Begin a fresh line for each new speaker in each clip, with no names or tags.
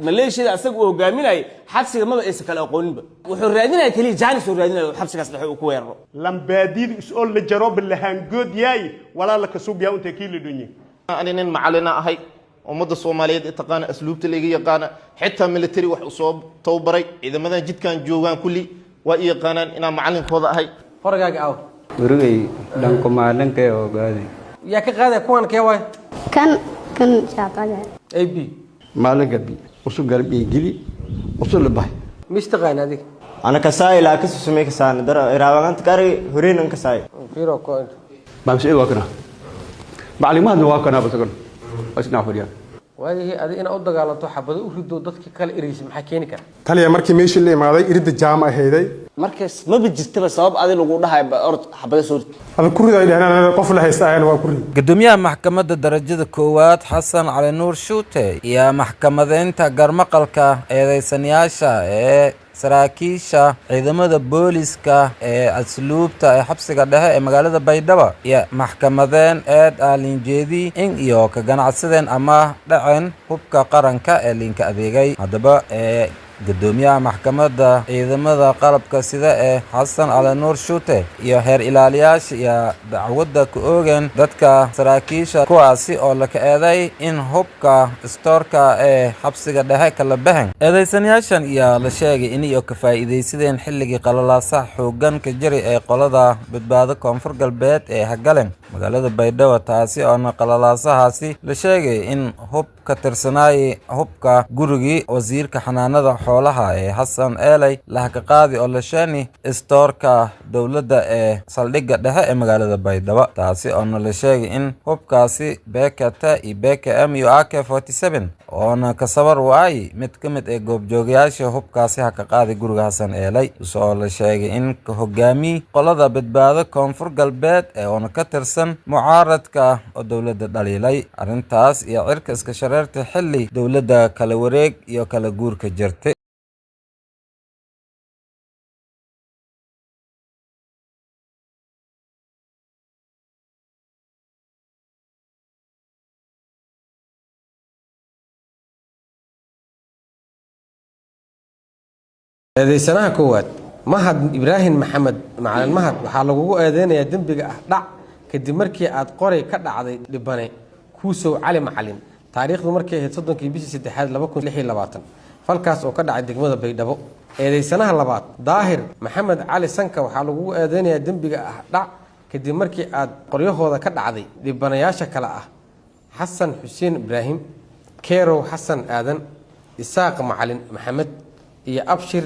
ماليشيا أسق وجاميناي حبس ما بقيس كلا قونب وحرادنا كلي جانس وحرادنا حبس كاس لحو كوير
لم باديد اسول لجروب اللي هنجود ياي ولا لك سوق يا انت كيلو دنيا
أنا معلنا هاي ومد الصومالية تقانا أسلوب تلاقي يقانا حتى ملتري وحصوب توبري إذا مثلا جد كان جوان كلي وإيقانا إن معلن فوضى هاي
فرقاك أو
ورقي لانكو معلن كيو قادي
يا كغادا كون كيواي
كان شاطر
اي بي
معلن قلبي وصل قلبي جلي وصل لباي
مشتغل هذيك
أنا كساي لا كسر سميك سان در إراوغان تكاري هورين أنك كساي
فيرو كون
بمشي واكنا معلومات واكنا بسكن بس نافريان
وايه هذه أنا أقول على طحب بدو أريد ضدك كلا إريس محكيني كان
تالي مركي ماشي اللي ما يريد الجامعة هيداي
مركز ما بتجست بس سبب هذا اللي قلنا هاي أرض حبة صورت
هذا كوري أنا قفل هيستعين وكوري
قدوميها محكمة درجة كوات حسن على نور شوتي يا محكمة انت قرمقلك ايدي سنياشا saraakiisha ciidamada booliska asluubta xabsiga dhexe ee magaalada Baydhabo iyo maxkamadeen aalinjeedi in iyo ka ganacsadeen ama dhaceen hubka qaranka ee linka adeegay hadaba قدوميها محكمة ciidamada qalabka sida Xasan Cali Nuur Shuute iyo heer ilaaliyayash iyo dacwada ku oogan dadka saraakiisha kuwaasi oo la kaaday in hubka stoorka xabsiga dhexe kala baxan eedeysanayaashan iyo la sheegay in iyo ka faa'iideysadeen xilligii qalalaasaha xoogan ka jiray ee qolada badbaado koonfur galbeed ee Hagaleen magaalada Baydhabo taasi oo qalalaasahaasi la sheegay in hub ka tirsanay hubka gurigi wasiirka xanaanada xoolaha Xasan Eelay la ka qaadi oo la sheeni stoorka dawladda saldhigga dhexe ee magaalada Baydhabo taasi oo la sheegay in hubkaasi beekata iyo BKM iyo AK47 oo ka sabar waay mid kamid ee goobjoogayaasha hubkaasi ka qaadi guriga Xasan Eelay soo la sheegay in hogaami qolada badbaado koonfur galbeed oo ka tirsan mucaaradka oo dawladda dhaliilay arintaas iyo cirka iska shareerta xilli dawladda kala wareeg iyo kala guurka jirtay
هذه سنة كوات مهد إبراهيم محمد مع المهد وحلقوه أذني يدنبق أحدع كدمركي أتقري كذا عضي لبني كوسو علي معلم تاريخ مركي هتصدق كي بيجي ستحاد لبكون لحي لباطن فالكاس وكذا عندك ماذا بيدبو هذه سنة لباط ظاهر محمد علي سنكا وحلقوه أذني يدنبق أحدع كدمركي أتقريه هذا كذا عضي لبني يا شكله حسن حسين إبراهيم كيرو حسن آذن إساق معلم محمد iyo Abshir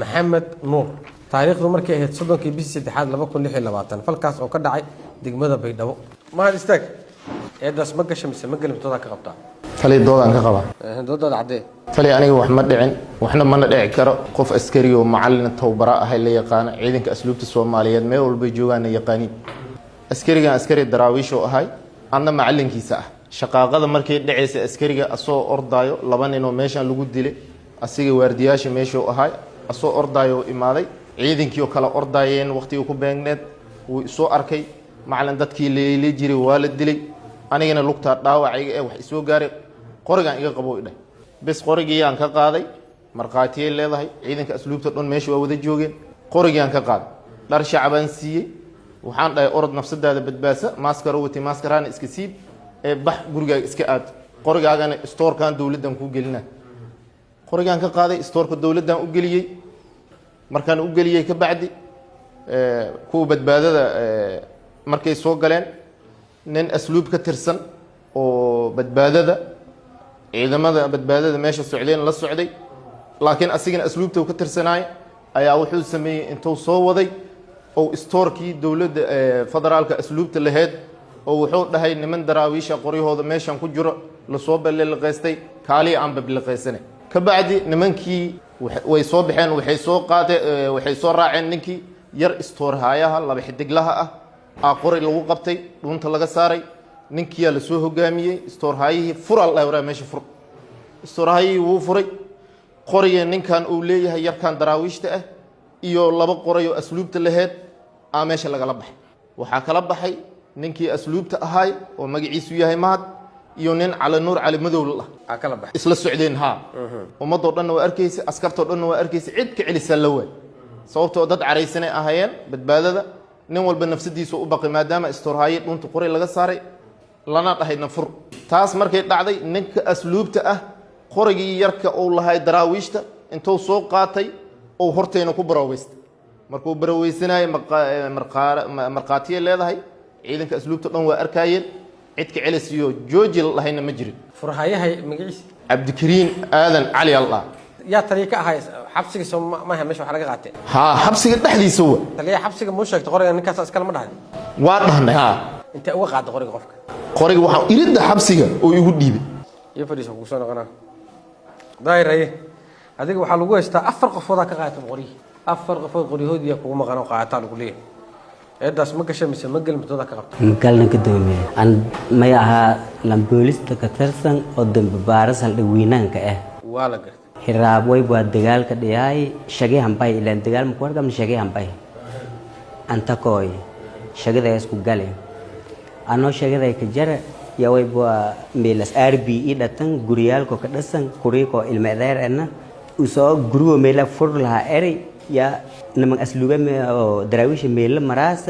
Maxamed Nuur taariikhdu markay ahayd 30kii bishii saddexaad 2026 falkaas oo ka dhacay degmada Baydhabo ma istaag eedas ma gashay mise ma galin tooda ka qabtaa
tali doodan ka qaba
doodada cadee
tali aniga wax ma dhicin waxna ma dhici karo qof askari oo macallin tawbara ah la yaqaan ciidanka asluubta Soomaaliyeed meel walba joogaan yaqaaniin askariga askari daraawiish oo ahay anna macallinkiisa ah shaqaaqada markay dhaceysay askariga asoo ordaayo laba nin oo meeshan lagu dilay asiga waardiyaasha meesha uu ahay asoo ordaayo imaaday ciidankii oo kala ordaayeen waqti uu ku beegneed uu soo arkay macallin dadkii leeyay jiray waa la dilay anigana lugta dhaawacayga ee wax soo gaaray qorigan iga qabo idhay bas qorigiyaan ka qaaday marqaatiyay leedahay ciidanka asluubta dhan meesha waa wada joogeen qorigiyaan ka qaaday dhar shacban siiyay waxaan dhahay orod nafsadaada badbaasa maaskaro wati maaskaraan iska siib ee bax gurigaaga iska aad qorigaagana stoorkan dawladdan ku gelinaa qorigan ka qaaday stoorka dawladdan u galiyay markaan u galiyay ka bacdi ku badbaadada markay soo galeen nin asluub ka tirsan oo badbaadada ciidamada badbaadada meesha socdeen la socday laakiin asigana asluubta uu ka tirsanaay ayaa wuxuu sameeyay intuu soo waday oo stoorkii dawladda federaalka asluubta lahayd oo wuxuu dhahay niman daraawiisha qoryahooda meeshan ku jiro la soo balleeqaystay kaali aan babliqaysanay kabacdi nimankii way soo baxeen waxay soo raaceen ninkii yar istoorhaayaha laba xidiglaha ah qori lagu qabtay dhunta laga saaray ninkii la soo hogaamiyay istoorhaayihii fural la waraa meesha fur istoorhaayihii wuu furay qoriga ninkan uu leeyahay yarkan daraawiishta ah iyo laba qoray oo asluubta lahayd meesha laga la baxay waxa kala baxay ninkii asluubta ahay oo magaciisu yahay mahad iyo nin cali nuur cali madow lah
kala bax
isla socdeen ha ummadoo dhan waa arkaysa askartoo dhan waa arkaysa cid ka celisan la way sababtoo dad caraysanay ahaayeen badbaadada nin walba nafsadiisu u baqay maadaama istorhaaye dhunta qoray laga saaray lana dhahayna fur taas markay dhacday ninka asluubta ah qorigii yarka uu lahay daraawiishta intuu soo qaatay oo horteena ku baraweystay markuu baraweysanayay marqaatiye leedahay ciidanka asluubta dhan waa arkaayeen cid ka celisiyo jooji lahayna ma jirin
furhayahay magaciisa
cabdikariin aadan cali allah
yaa taliya ka ahay xabsiga soo ma aha meesha wax laga qaatay
ha xabsiga dhexdiisa waa
taliya xabsiga muu sheegtay qoriga ninkaas iskala ma dhahay
waa dhahnay ha
inta uga qaad qoriga qofka
qoriga waxa iridda xabsiga oo igu dhiibay
iyo fadhiiso ku soo noqonaa daayiraye adiga waxa lagu haystaa 4 qofood ka qaatay qoriga 4 qofood qorihoodii kugu maqan oo qaata lagu leeyahay eedaas ma gashay mise ma galmtooda ka qabtay
magalna ka doomiye aan may aha lamboolista ka tirsan oo dambe baaras hal dhaweynaanka ah
waa la gartay
hiraab way waa dagaalka dhiyay shaqay hambay ilaan dagaal ma ku wargam shaqay hambay anta kooy shaqada isku galay ano shaqada ka jara ya way waa meelas RBE dhatan guriyaalko ka dhasan kuriiko ilmeedeer ana usoo gurigo meela fur laha eri ya niman asluuba oo daraawiisha meela maraas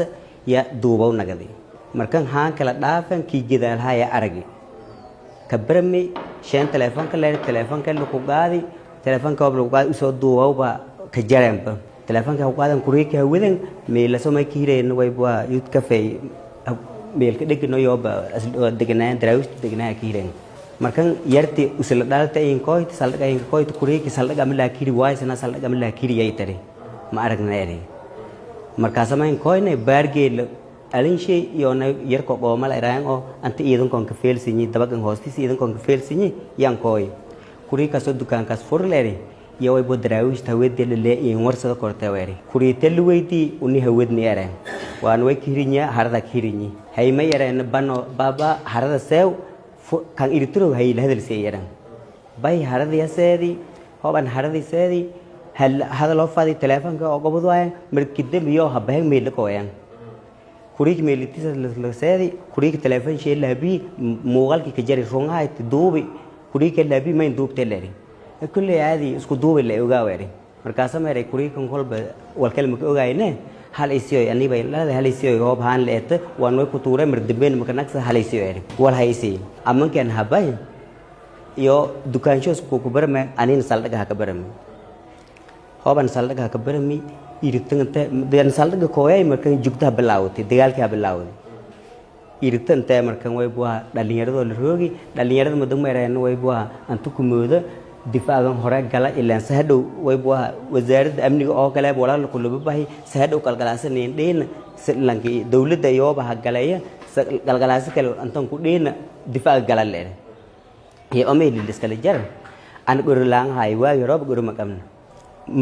ya duubow nagadi markan haan kala dhaafan ki gidaal haya aragi kabrami shan telefoonka leer telefoonka lagu qaadi telefoonka lagu qaadi usoo duubow ba ka jaranba telefoonka ku qaadan kuriika wadan meela soo ma kiireen way waa yud cafe meelka dhigno yoba deganaan daraawiishta deganaa kiireen markan yarti usla dhalta in kooyt saldaga in kooyt kuriiki saldaga mila kiri waysana saldaga mila kiri ay tare ma aragneeri markaas ma in kooyne baargeel alin shay iyo yarko qoomal iraan oo anta iidan kon ka feelsinyi dabagan hoostiis iidan kon ka feelsinyi yan kooy kuriika soo dukaankaas furleeri iyo way bodraawiishta weedel le in warsada kortay weeri kuriite luweydii uni hawadni yareen waan way kirinya harada kirinyi hayma yareen bano baba harada seew kan iritro hay la hadal seeyaran bay harada yaseedi hoban harada seedi hal hada loo faadi telefoonka oo gobado ay markii miyo habay meel ko ayaan kuriik meelitiisa la seedi kuriik telefoon shay la bi muuqaalki ka jari rungaay duubi kuriik la bi mayn duubtay leeri kulli aadi isku duubi la ogaa weeri markaas ma yaray kuriikan kolba wal kalma ka ogaayne hal isiyo ani bay la hal isiyo goob haan leeta waan way ku tuuray mar dambeen ma kanagsa hal isiyo yeeri wal haysi amankan habay iyo dukaanshoos ku barme anin saldaga ka barme hoban saldaga ka barme irigtanta dan saldaga kooyay markan jugta bilaawtay dagaalka bilaawday irigtanta markan way bua dhalinyarada la roogi dhalinyarada madameereen way bua antu ku moodo difaacan hore gala ilaa sahadhow way bua wasaaradda amniga oo kale walaal ku laba bahay sahadhow kalgalaasaneen dheen lanki dawladda iyo baha galaya kalgalaasa kale antan ku dheen difaac gala leer iyo amay liskala jar an gurlaan hay waa yorob gurma qabna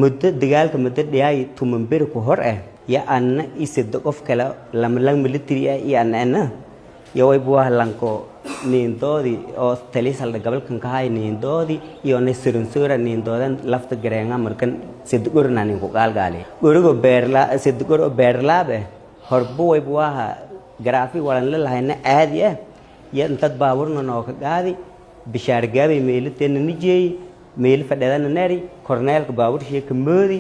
muddo dagaalka muddo dhiyay tumanbir ku hor ah ya anna isida qof kale lam military iyo anna iyo way bua lanko nindoodi oo talisal gabalkan ka hay nindoodi iyo nasirin sura nindoodan lafta gareenga markan sid gurna nin ku galgaali gurigo beerla sid guro beerlaabe horbu way buaha graafi walan la lahayna aadi ah ya intad baaburna noo ka gaadi bishaar gaabi meelteen nijey meel fadhadana nari korneelka baabur shee kamoodi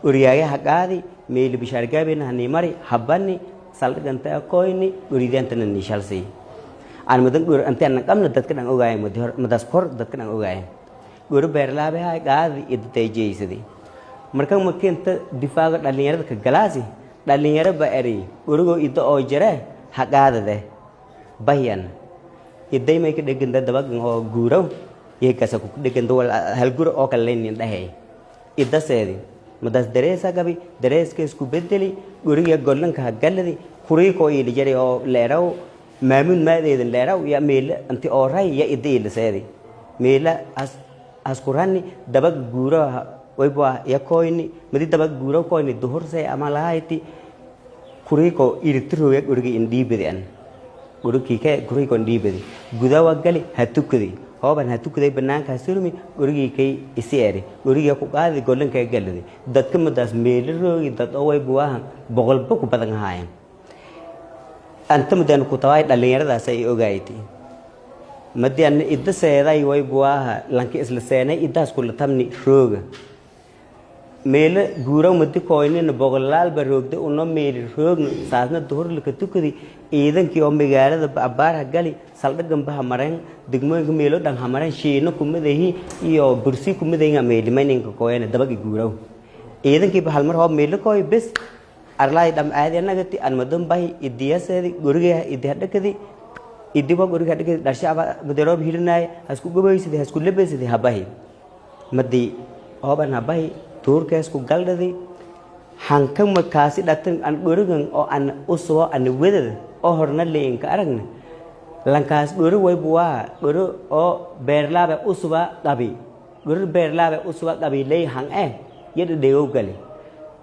uriyaaga ha gaadi meel bishaar gaabi na ni mari habani saldaganta koyni uridantana ni shalsi aan madan gur antaan qamna dadka dhan ogaay madas kor dadka dhan ogaay gur beerlaabe ha gaadi idtay jeysadi markan makinta difaaga dhalinyarada ka galaasi dhalinyaro ba eri gurigo idda oo jare ha gaadade bayan iday may ka dhegan dabagan oo guuraw yeekasa ku dhegan dawal hal gur oo kale leeyin dhahay idda seedi madas dareesa gabi dareeska isku bedeli guriga gollanka ha galadi kuriiko ii jare oo leeraw maamun maadeedan leeraw ya meel anti oo ray ya idii la seedi meela askurani dabag guura way baa ya koyni madi dabag guura koyni duhur say ama lahayti kuriiko iritro ya guriga indibadi an guriki ka kuriiko indibadi gudawa gali hatukadi hoban hatukaday banaanka surmi gurigi kay isieri guriga ku qaadi golanka galadi dadka madaas meeliroogi dad oo way buahan boqolba ku badan haayeen anta mudan ku tawaay dhalinyaradaas ay ogaaytay madi an idda seeday way buaha lanki isla seenay iddaas kula tamni rooga meela guuraw madi koynina boqolaal ba roogda uno meeli roogna saasna duhurlaka tukadi ciidankii oo magaalada abaarha gali saldhigan baha mareen degmooyinka meelo dhan hamareen shiino kumadahi iyo bursi kumadahinga meelimayninka koyana dabagi guuraw ciidankii ba halmar hoo meelo koy bes arlaay dham aadi anagati an madan bahi idiyaseedi guriga idihadhakadi idiba guriga dhakadi dhashaba madaroob hirinay hasku gobaysidi hasku lebeysidi habahi madi hooban habahi tuurkees ku galdhadi hankan markaasi dhatan an gurigan oo an usoo an wedada oo horna leenka aragna lankaas guri way buwaa guri oo beerlaabe usuba qabi guri beerlaabe usuba qabi leey han yada dheegow gali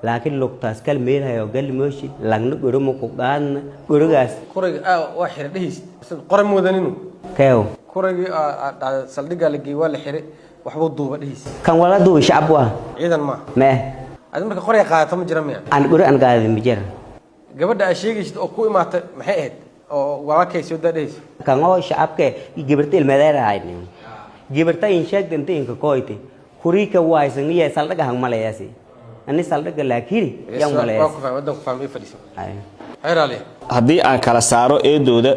laakiin lugtaas kal meelahayo gali mooshi langna guri ma ku qaadna gurigaas
kurayga waa xire dhihiis qoray mudaninu
keew
kurayga saldhiga la geey waa la xire waxbuu duuba dhihiis
kan wala duuba shacab waa
ciidan ma
ma
aad marka qoray qaadato ma jira miya
aan guri aan qaadin ma jira
gabadha ay sheegaysid oo ku imaatay maxay ahayd oo walaalkay soo dadheys
kan oo shacabka gabarta ilmadeer ahayn gabarta in sheegtay inta inka kooyte kuriika waaysan iyo saldhiga hang malayaasi ani saldhiga laakiin yan malayaasi
waa ku fahmay wadan ku fahmay fadhiso hayraali
haddii aan kala saaro eedooda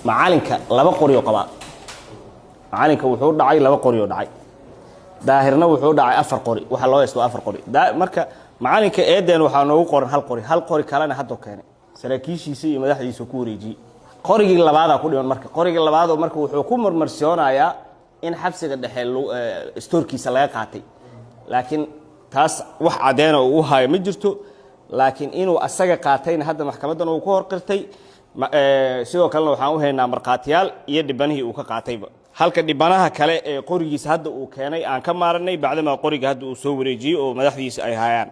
macalinka laba qori oo qaba macalinka wuxuu dhacay laba qori oo dhacay daahirna wuxuu dhacay afar qori waxa loo haysto afar qori marka macalinka eedeen waxa noogu qoran hal qori kalena hadda keenay saraakiishiisa iyo madaxdiisa ku wareejiyay qorigii labaad ku dhiman marka qorigii labaad marka wuxuu ku marmarsiyoonayaa in xabsiga dhexe stoorkiisa laga qaatay laakiin taas wax cadeen oo uu hayo ma jirto laakiin inuu asaga qaatayna hadda maxkamadan uu ku horqirtay sidoo kalena waxaan u haynaa marqaatiyaal iyo dhibanihii uu ka qaatayba halka dhibanaha kale ee qorigiisa hadda uu keenay aan ka maaranay bacdama qoriga hadda uu soo wareejiyay oo madaxdiisa ay hayaan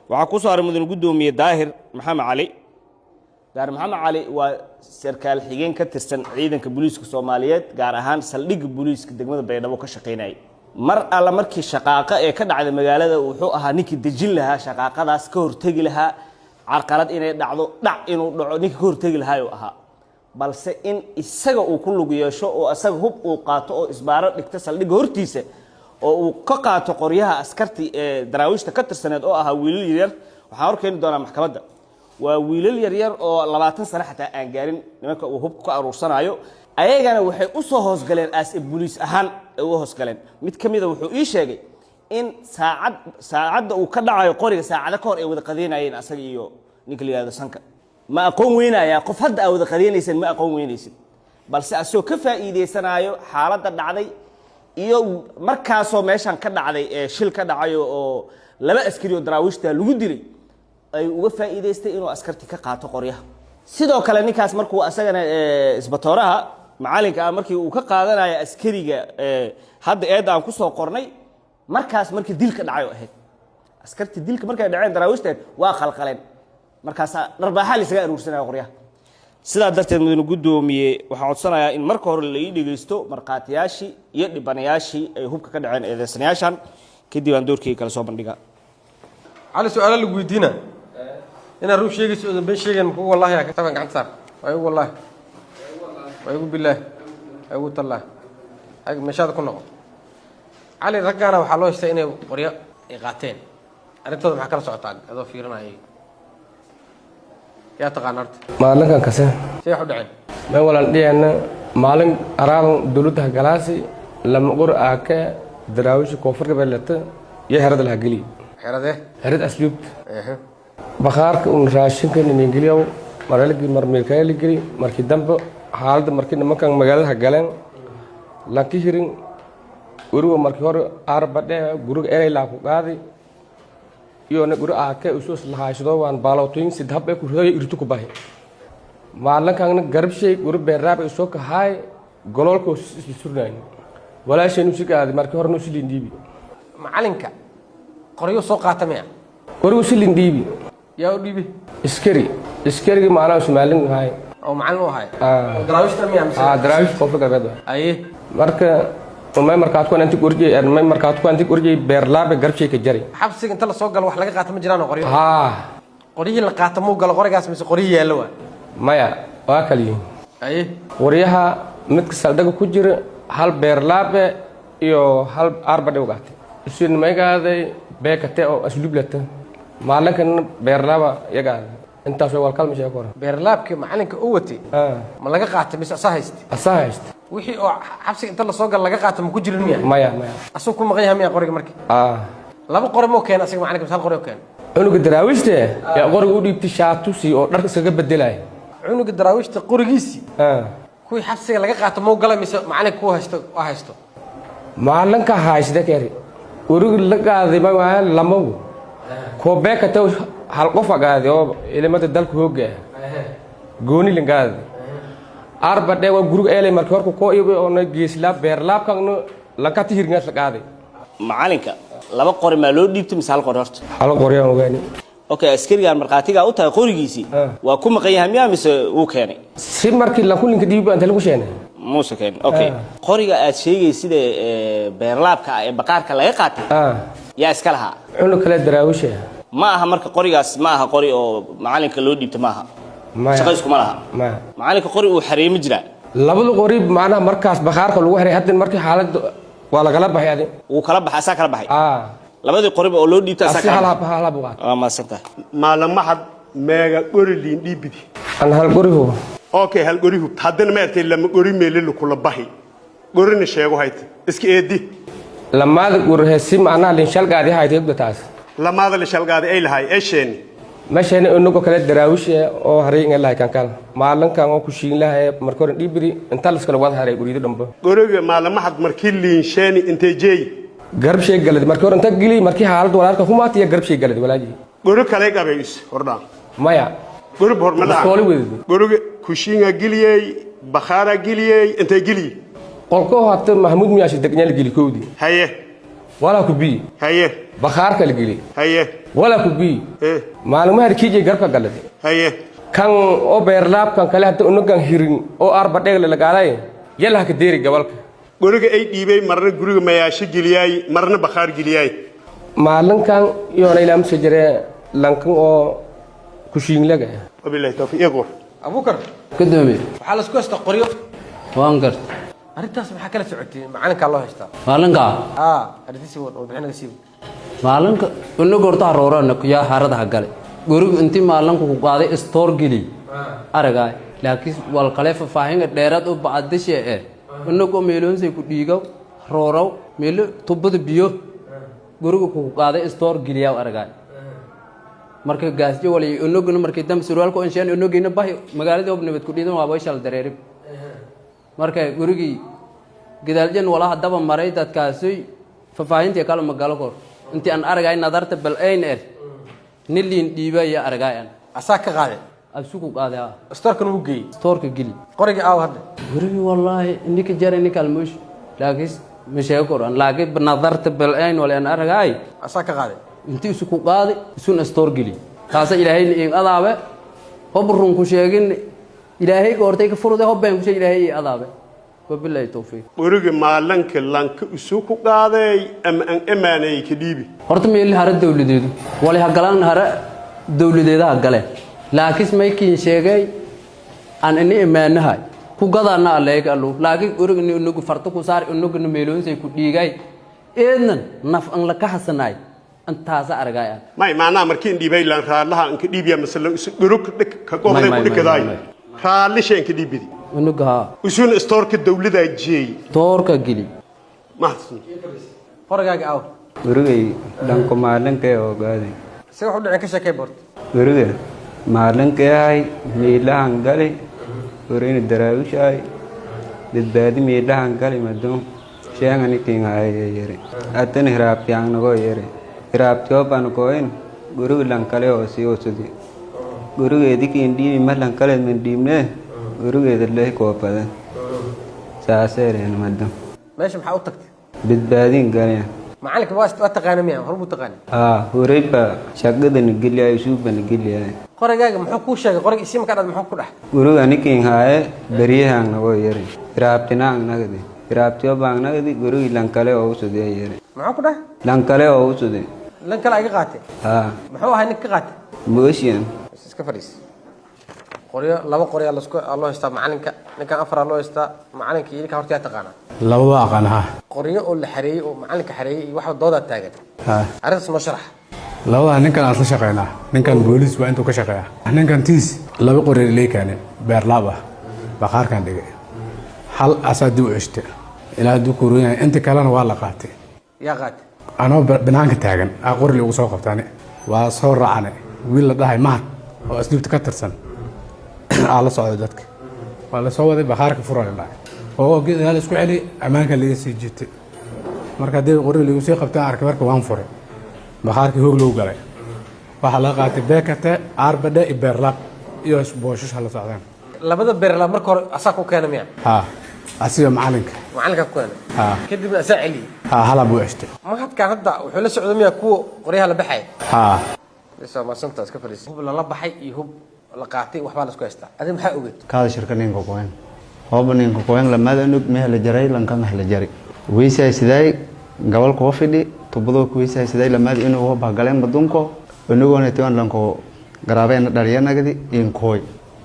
waxa ku soo mudan gudoomiye daahir maxamed cali waa sarkaal xigeen ka tirsan ciidanka booliiska Soomaaliyeed gaar ahaan saldhigga booliiska degmada Baydhabo ka shaqeynay mar alla markii shaqaaqa ee ka dhacday magaalada wuxuu ahaa ninkii dejin lahaa shaqaaqadaas ka hortagi lahaa carqalad inay dhacdo inuu dhaco ninkii ka hortagi lahaa uu ahaa balse in isaga uu ku lug yeesho oo asaga hub uu qaato oo isbaaro dhigta saldhigga hortiisa oo uu ka qaato qoryaha askarti ee daraawiishta ka tirsaneed oo ahaa wiilal yar waxaan horkeeni doonaa maxkamadda waa wiilal yar oo 20 sano xataa aan gaarin nimanka uu hub ka aruursanayo ayagana waxay u soo hoosgaleen as police ahaan u hoosgaleen mid kamida wuxuu ii sheegay in saacadda uu ka dhacayo qoriga saacada ka hor ay wada qadeynayeen asaga iyo ninka la yiraahdo sanka ma aqoon weynaya qof hadda aad wada qadeynaysan ma aqoon weynaysid balse asoo ka faa'iideysanayo xaaladda dhacday iyo markaasoo meeshan ka dhacday ee shil ka dhacayo oo laba askari oo daraawiishta lagu dilay ay uga faa'iideystay inuu askarti ka qaato qoryaha sidoo kale ninkaas markuu asagana isbatooraha macalinka markii uu ka qaadanayo askariga hadda eed aan ku soo qornay markaas markii dilka dhacayo ahayd askarti dilka markay dhaceen daraawiishteen waa khalqaleen markaas dharbaaxa la isaga aruursanayo qoryaha sidaa darteed mudane gudoomiye waxaan codsanayaa in marka hore la ii dhageysto marqaatiyaashii iyo dhibanayaashii ay hubka ka dhaceen eedeysanayaashan kadib aan doorkeyga kala soo bandhigaa
cali su'aalo lagu weydiina inaan run sheegayso oo been sheegan ku wallahi ka taban gacanta saar waayo wallahi waayo billaah waayo tallah ay meeshada ku noqon cali raggaana waxaa loo haystay inay qoryo ay qaateen arrintooda maxaa kala socotaa adoo fiirinayay yaa taqaan arta
maalinkan kase
see wax u dhaceen
ma walan dhiyana maalin araaban dawladda galaasi lama qor aaka daraawish koonfur gabeelata iyo herada la geli
herade
herad asluub bakhaarka uu raashinka in geliyo maraligi marmeelkay geli markii dambe xaaladda markii nimankan magaalada galeen laakiin hirin guriga markii hore arbadhe guriga inay la ku qaaday iyo guri aaka usus lahaashado waan baalootoyin sidhab ay ku riday irtu ku baahay maalinkan garab shay guri beeraab ay soo ka hay gololko surnaan walaasheen u sigaad markii hore noo silin diibi
macalinka qoryo soo qaatamaya
guriga silin diibi
yaa u dhiibi
iskariga maana Soomaaliin hay
oo macallin u hay daraawiishta miyaa mise
daraawish koonfur galbeed
ay
marka umay markaad ku anti gurjay armay markaad ku anti gurjay beerlaabe garbshay ka jari
xabsiga inta la soo galo wax laga qaato ma jiraan qoryo
qoryo
la qaato ma galo qorigaas mise qoryo yeelo waa
maya waa kaliin
ay
qoryaha midka saldhiga ku jira hal beerlaabe iyo hal arbadhe u qaatay isin magaaday beekate oo asluublata maalinkan beerlaaba iyaga intaas waa kalma sheeko hore
beerlaabkii macalinka u watay ma laga qaatay mise asaa haysta wixii oo xabsiga inta la soo gal laga qaatay ma ku jirin miya
maya
asuu ku maqan yahay miya qoriga markii laba qori moo keenay asiga macalinka hal qori oo keenay
cunuga daraawiishta yaa qoriga u dhiibtay shaatusi oo dharka iskaga bedelay
cunuga daraawiishta qorigiisii kuwii xabsiga laga qaato moo galay mise macalinka ku haysto
maalinka haysta kari qoriga la qaaday ma lamo ko beekata hal qof agaaday oo ilimada dalka hooga gooni lingaaday arbadhe waa guriga eelay markii horku koo iibo oo na geeslaa beerlaabkan la ka tirnaa la qaaday
macalinka laba qori ma loo dhiibtay mise hal qori horta
hal qori aan ogaani
okay askarigan marqaatiga u tahay qorigiisii waa ku maqan yahay miya mise uu keenay
si markii la kulinka dhiibo inta lagu sheenay
muuse keenay okay qoriga aad sheegay sida beerlaabka ee baqaarka laga qaatay yaa iska lahaa
cunug kale daraawisha
ma aha marka qorigaas ma aha qori oo macalinka loo dhiibtay ma aha shaqaysku ma laha macalinka qori uu xareemi jiraa
labada qori macnaha markaas baqaarka lagu xiray hadda markii xaalad waa la kala baxay adin
uu kala baxay asaa kala baxay labadii qori oo loo dhiibtay asaa kala baxay ma santa
maalmaha meega qori liin dhiibidi
an hal qorihu
okay hal qorihu haddana ma artay lama qori meelil kula baxi qorina sheego hayt iska eedi
lamaada qorihe si macnaha lin shalgaadi haytay taas lamaada lin shalgaadi ay lahay eesheen
meeshana inagu kala daraawisha oo hareeyay lahay kan kala maalinkan oo ku shiin lahay markii hore dhibiri inta la iskala wada haray guriga dhanba
guriga maalmaha markii liinsheeni intee jeey
garb shay galad markii hore inta gili markii xaalad walaalka kuma tiya garb shay galad walaaji
guriga kale qabays hordaan
maya
guriga hormada guriga ku shiinga giliyay bakhara giliyay intee gili
qolko hata mahmud miyaashi degnyal gili koodi
haye
wala ku bi
haye
bakhar kala gili
haye
wala ku bi maalumaha harkiije garka galad
haye
kan oo beerlaab kan kale hada unugan hirin oo arba dheeg la gaalay yalla ka deeri gabalka
guriga ay dhiibay marna guriga mayaashi giliyay marna bakhar giliyay
maalinkan yoona ilaam sajare lankan oo ku shiin laga
wabillahi tawfiiq iqor
abukar
kadoomi
waxa la isku hasta qoriyo
waan gart
arintaas maxaa kala socotay macalinka loo haystaa
maalinka
arintiisi oo bixinaga siibo
maalinka inu gorta roorana ku yaa harada gale guriga intii maalinka ku qaaday store gili aragay laakiin wal khaleef faahinga dheerad u baadishe inu ko meeloonsay ku dhiigo roorow meel tubada biyo guriga ku qaaday store giliya aragay marka gaasjo wali inuguna markii dam surwaalku inshaan inugina bahay magaalada obnabad ku dhiidan waa shal dareerib marka gurigi gidaaljan walaha daba maray dadkaasi fafaahintii kala magaalo kor intii aan aragay nadarta bal ayn nilin dhiibay aragayaan
asaa ka qaaday
asugu qaaday
storkan uu geey
storka gili
qoriga aaw hadda
gurigi wallahi indika jaray nikal mush laakiin mishay koran laakiin nadarta bal ayn wala aan aragay
asaa ka qaaday
intii isugu qaaday isun store gili taas ilaahay in adaabe hobrun ku sheegin ilaahay goortay ka furuday hobbaan ku sheegay ilaahay adaabe wabillahi tawfiiq
guriga maalinka lanka isu ku qaaday am an amaanay ka dhiibi
horta meel hara dawladeedu wali ha galaan hara dawladeedaha gale laakiin maykiin sheegay aan in imaanahay ku gadana aleeg alu laakiin guriga inagu farta ku saar inagu meeloonsay ku dhiigay eednan naf an la ka hasanay antaas aragayaan
may maana markii dhiibay lan raalaha an ka dhiibiya masala isu gurug ka qofay ku dhikaday raali sheen ka dhiibidi
unuga
usun storka dawladda jeey
storka gili
mahsan
qoragaaga aaw
gurigay dhanko maalinka oo gaaday
si wax u dhicin ka sheekay bort
guriga maalinka ay meelahan galay guriga daraawishay dadbaadi meelahan galay madum sheegani kinga ay yare atan hiraab yang nago yare hiraabto ban koin guriga lan kale oo si osudi guriga dikin di malan kale men dimne guriga leey ko badan saaseereen madam
meesha maxaa u tagtay
badbaadin galay
macalinka waa taqaana miyaa hor buu taqaana
horeyba shaqadan giliyay suuban giliyay
qorigaaga muxuu ku sheegay qorig isii markaa dhad muxuu ku dhax
guriga nikin haaye bariyahan nago yare hiraabtinaan nagadi hiraabtiyo baan nagadi guriga lan kale oo usudi yare
muxuu ku dhax
lan kale oo usudi
lan kale ay qaatay muxuu ahaa nin ka qaatay
mooshiyan
iska fariis qoryo laba qoryo loo haystaa macalinka ninkan afar loo haystaa macalinka iyo ninka horta taqaana
labada aqaanaha
qoryo oo la xareeyay oo macalinka xareeyay iyo waxa dooda taagan arintaas ma sharax
labada ninkan aan la shaqeynaa ninkan booliis waa intuu ka shaqeeyaa ninkan tiis laba qoryo leeykaane beerlaab ah baqaarkan dhigay hal asaad u ceshte ilaa duu koriyay inta kalena waa la qaatay
yaa qaatay
anoo banaanka taagan qori ugu soo qabtaane waa soo raacane wiil la dhahay mahad oo asluubta ka tirsan la socday dadka waa la soo waday baqaarka furayo oo geedaha isku celi amaanka laga sii jiitay marka dee qori lagu sii qabtaan arkay marka waan furay baqaarkii hoog loo galay waxa la qaatay beekate arbada iberlab iyo booshash la socdaan
labada beerlaab marka hore asaa ku keenay miya
asiga macalinka
ku keenay kadibna asaa celi
hala buu ceshtay
mahadkan hadda wuxuu la socday miya kuwa qoryaha la baxay lisa ma santa iska fariisay hub la baxay iyo hub la qaatay waxba la isku haystaa adii maxaa ogeyd
kaada shirkaninka qoyn hoobaninka qoyn lamada anug meel la jaray lankan la jaray weysay siday gobolka oo fidhi tubado ku weysay siday lamada inuu bahgaleen badunko anagoona taan lanko garaabeen dhaliyanaagdi in kooy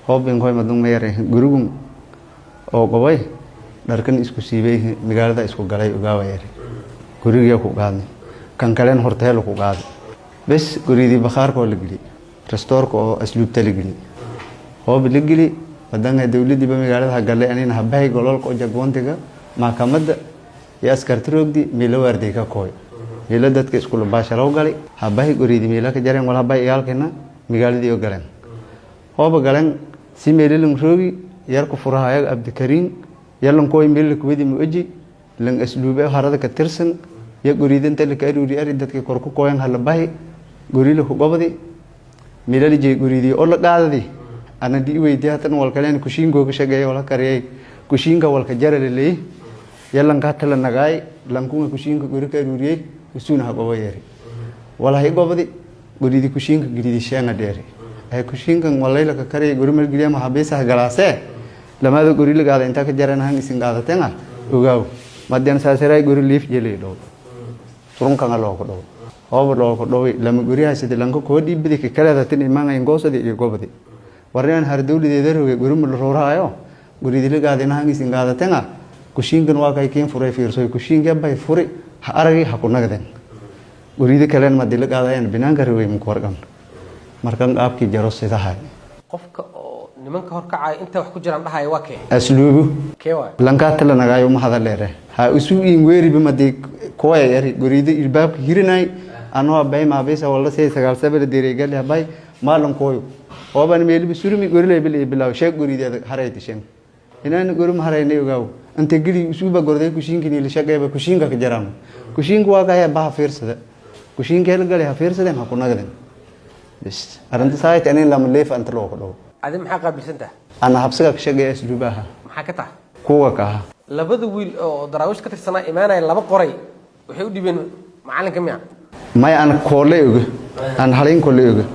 hoobin kooy madun meere gurugun oo gobay dharkan isku siibay magaalada isku galay ugaawayay guriga ku qaadnay kan kalen horteel ku qaaday bes guridi bakhaarko la gili restoorka oo asluubta la gili hoob la gili wadanga dawladii ba magaalada galay anina habay gololka oo jagwantiga maxkamadda iyo askartiroogdi meelo waarday ka kooy meelo dadka isku baasharo galay habay guridi meelo ka jareen wala habay yaalkina magaaladii oo galeen hoob galeen si meelin roogi yar ku furahay Abdikariin yalan kooy meel ku wadi muuji lan asluube harada ka tirsan ya guridinta la kaaruri ari dadka kor ku kooyan hal bahay gurilo ku gobadi meelali jey guridi oo la qaadadi ana di weydiya tan wal kale kushingo ka shaqeeyo wala kariyay kushinga wal ka jarale leey yalan ka tala nagaay lan ku kushinga guri ka ruriyay usuna ha gobayari wala hay gobadi guridi kushinga guridi sheena dheeri ay kushinga walayla ka kariyay guri mal giliya ma habisa galaase lamada guri la gaada inta ka jarana han isin gaadateena ogaaw madan saasaray guri liif jeelay dhow surunka loo ko dhow hoob loo ko dhow lama guriyaha sidii lanko ko dhiibidi ka kala tan imaanay goosadi iyo gobadi warnaan har dawladeeda rogay guri ma rooraayo guri la gaadina han isin gaadateena kushingan waa kay keen furay fiirso kushinga bay furi ha aragay ha ku nagden gurida kale ma dil gaadayaan binaanka rogay mu warqan markan qaabkii jaro sidahay
qofka oo nimanka hor kacay inta wax ku jiraan dhahay waa kee
asluubu
kee waa
lanka tala nagaayo ma hada leere ha isu in weeri bima di kooya yari gurida ilbaabka hirinay anoo bay ma baysa wala say sagaal sabir diiray gal bay maalan kooyo oo ban meel bi surmi gorilay bilaaw sheeg gurida hareeyay shan inaan gurum hareeyay ogaaw anta gili isuba gorday kushinkii la shaqeeyba kushinka ka jaraan kushinka waa ka baa fiirsada kushinka la galay ha fiirsadeen ha ku nagden bas arrinta saayt aneen lama leef anta loo qodho
adi maxaa qaabilsanta
ana habsiga ka shaqeeyo asluubaha
maxaa ka tahay
kuwa ka
labada wiil oo daraawish ka tirsanaa imaanay laba qoray waxay u dhibeen macalinka miya
may aan koolay uga aan halin koolay uga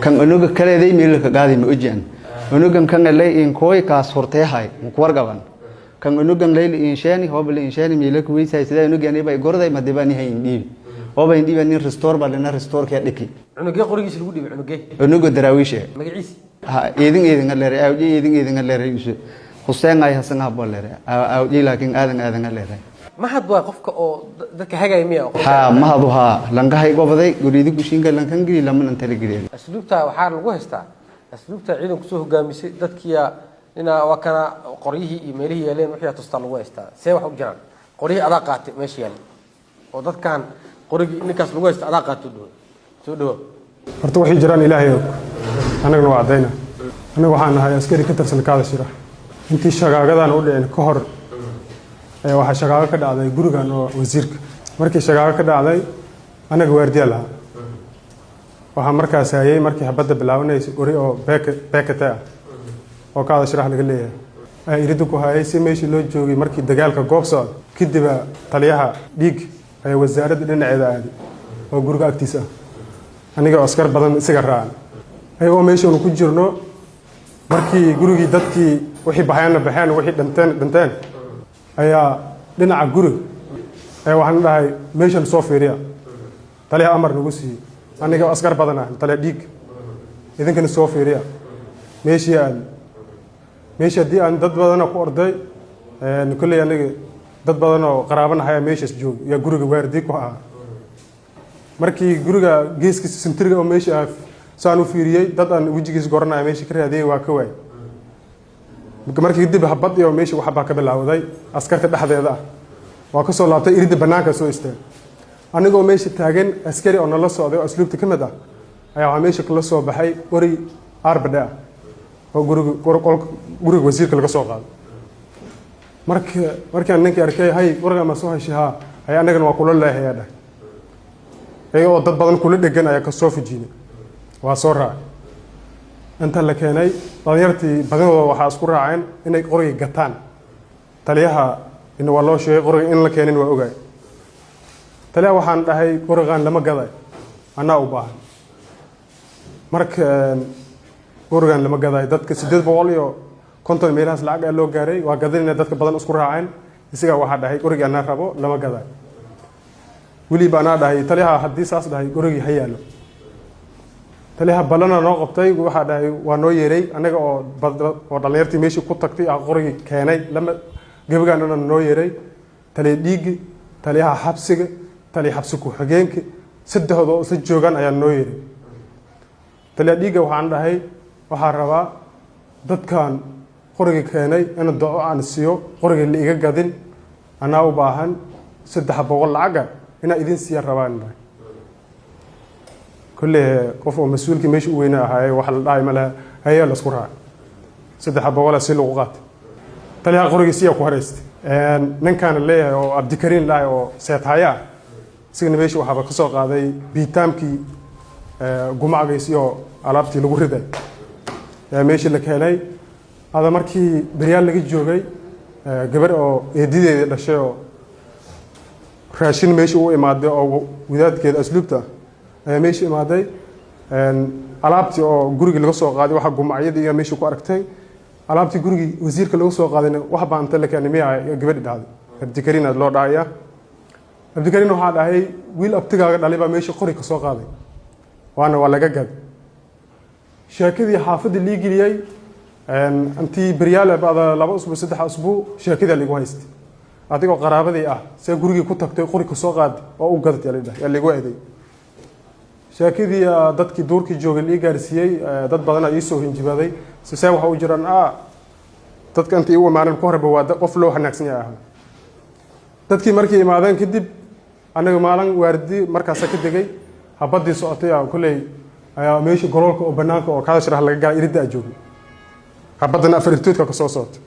kan anuga kaleeday meel ka qaadi ma ojian anugan kan lay in kooy kaas hortay hay ku wargaban kan anugan lay in sheeni hobal in sheeni meel ku weysay sida anugan ay bay gorday ma dibani hay indii oo bay indii nin restore bal na restore ka dhiki
anugay qorigiisa lagu dhibay
anuga daraawish
magaciisa
idin leeray awji idin leeray Hussein ay hasan habo leeray awji laakiin aadan leeray
mahad waa qofka oo dadka hagay miya
mahad waa langahay gobaday guridi kushinga lankan gili lama inta la gilay
asluubta waxa lagu haystaa asluubta ciidanku soo hogaamisay dadkiya ina waa kana qoryihi iyo meelihii yeeleen wixii tustaa lagu haystaa see wax u jiraan qoryihi adaa qaatay meesha yaal oo dadkan qorigi ninkaas lagu haysta adaa qaato soo dhawo
horta wixii jiraan ilaahay anaguna waa cadayna anagu waxaan nahay askari ka tirsan kaada shira intii shaqaagadan u dhicin ka hor waxa shaqaaga ka dhacday gurigan oo wasiirka markii shaqaaga ka dhacday anaga waardiya lahaa waxaa markaas hayay markii xabadda bilaabanaysa guri oo beekata ah oo kaada shirax laga leeyahay iridu ku hayay si meeshii loo joogay markii dagaalka goob socda kadib taliyaha dhiig ay wasaaradda dhinaceeda aaday oo guriga agtiisa ah aniga askar badan isaga raacan ayagoo meesha ku jirno markii gurigii dadkii wixii baxeen wixii dhinteen ayaa dhinaca guriga waxaan dhahay meeshan soo fiiriya taliyaha amar nagu siiyey aniga askar badan ah taliya dhiig idinkana soo fiiriya meeshii aad meesha haddii aan dad badan ku orday kulley aniga dad badan oo qaraabanahay meeshaas joog yaa guriga waardi ku ahaa markii guriga geeskiisa sintriga oo meesha saan u fiiriyay dad aan wajigiis goranay meesha ka raadiyay waa ka waay markii dib habad iyo meesha waxa baa ka bilaawday askarta dhexdeeda waa ka soo laabtay irida banaanka soo istaagay anigoo meesha taagan askari oo nala socday oo asluubta ka mid ah ayaa meesha kala soo baxay wari arbada oo guriga wasiirka laga soo qaaday markaan ninkii arkay hay waraga ma soo heshay hay anagana waa kula leeyahay dhahay ayagoo dad badan kula dhegan ayaa ka soo fujiinay waa soo raacay inta la keenay dhalinyartii badadooda waxaa isku raaceen inay qoriga gataan taliyaha in waa loo sheegay qoriga in la keenin waa ogaay taliyaha waxaan dhahay qorigan lama gaday anaa u baahan marka qorigan lama gaday dadka 850 meelahaas lacag loo gaaray waa gadinayna dadka badan isku raaceen isaga waxa dhahay qoriga anaa rabo lama gaday waliba anaa dhahay taliyaha haddii saas dhahay qorigii hayaalo taliyaha balana noo qabtay waxa dhahay waa noo yeeray anaga oo dhalinyartii meeshii ku tagtay qorigii keenay lama gabagaanana noo yeeray taliya dhiigi taliyaha xabsiga taliya xabsi ku xigeenka saddexdooda oo isla joogan ayaa noo yeeray taliya dhiiga waxaan dhahay waxaa rabaa dadkan qoriga keenay in dooco aan siiyo qoriga la iga gadin anaa u baahan 300 lacag ina idin siiya rabaan kulle qof oo mas'uulki meesha u weynaa ahay waxa la dhahay malaha hayo la isku raacay 300 si lagu qaatay taliyaha qoriga siya ku hareystay ninkan leeyahay oo Abdikariin laay oo seetaya signa meesha waxa ka soo qaaday biitaamkii gumacaysi oo alaabtii lagu riday meesha la keenay hada markii baryaal laga joogay gabar oo eedideeda dhashay oo raashin meesha u imaaday oo wadaadkeeda asluubta ayaa meesha imaaday alaabtii oo guriga laga soo qaaday waxa gumacyadii iyo meesha ku aragtay alaabtii guriga wasiirka lagu soo qaadayna wax baan inta la keenay miyaa gabadh dhacday Abdikariin aad loo dhaaya Abdikariin waxa dhahay wiil abtigaaga dhalay baa meesha qori ka soo qaaday waana waa laga gad sheekadii xaafadda liigiliyay antii baryaal baada 2 usbuuc 3 usbuuc sheekada lagu haystay adigoo qaraabadii ah see gurigii ku tagtay qori ka soo qaaday oo u gadatay leedahay lagu eeday sheekadii dadkii duurkii joogay la gaarsiiyay dad badan ay soo hinjibaaday si waxa u jiraan dadka intii u maanan ku horba waa qof loo xanaaqsan yahay dadkii markii imaadeen kadib anaga maalin waardi markaas ka degay habadii socotay kulay ayaa meesha goroolka oo banaanka oo kaada sharax laga galay irida joogay habadana afartoodka ka soo socotay